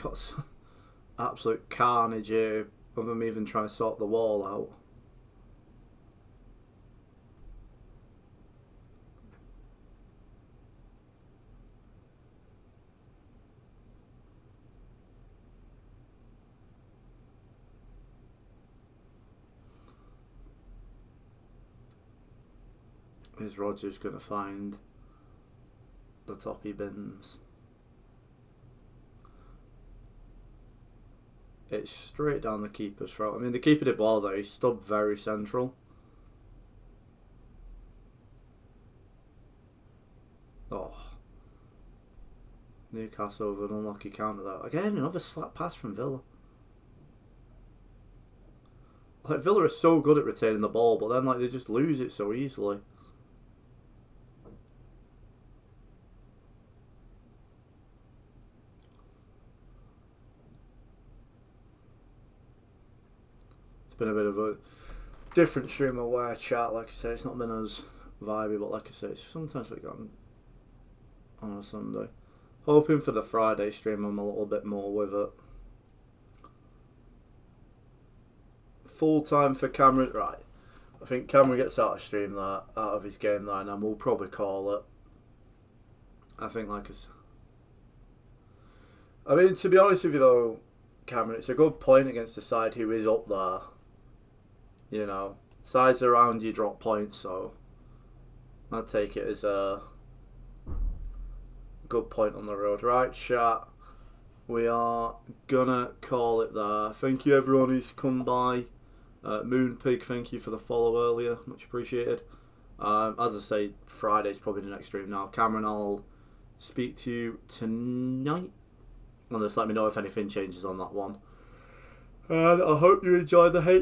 Got some absolute carnage here of them even trying to sort the wall out. Is Rodgers going to find the toppy bins? It's straight down the keeper's throat. I mean, the keeper did well there. He stood very central. Oh. Newcastle with an unlucky counter there. Again, another slap pass from Villa. Like, Villa are so good at retaining the ball, but then like they just lose it so easily. been a bit of a different stream of where I chat. Like I say, it's not been as vibey, but like I say, it's sometimes we got on a Sunday. Hoping for the Friday stream I'm a little bit more with it. Full time for Cameron, right? I think Cameron gets out of his game there, and we'll probably call it. I think I mean, to be honest with you though, Cameron, it's a good point against the side who is up there. You know, sides around you drop points, so I'd take it as a good point on the road. Right, chat. We are gonna call it there. Thank you everyone who's come by. Moonpig, thank you for the follow earlier. Much appreciated. As I say, Friday's probably the next stream now. Cameron, I'll speak to you tonight. And just let me know if anything changes on that one. And I hope you enjoyed the hate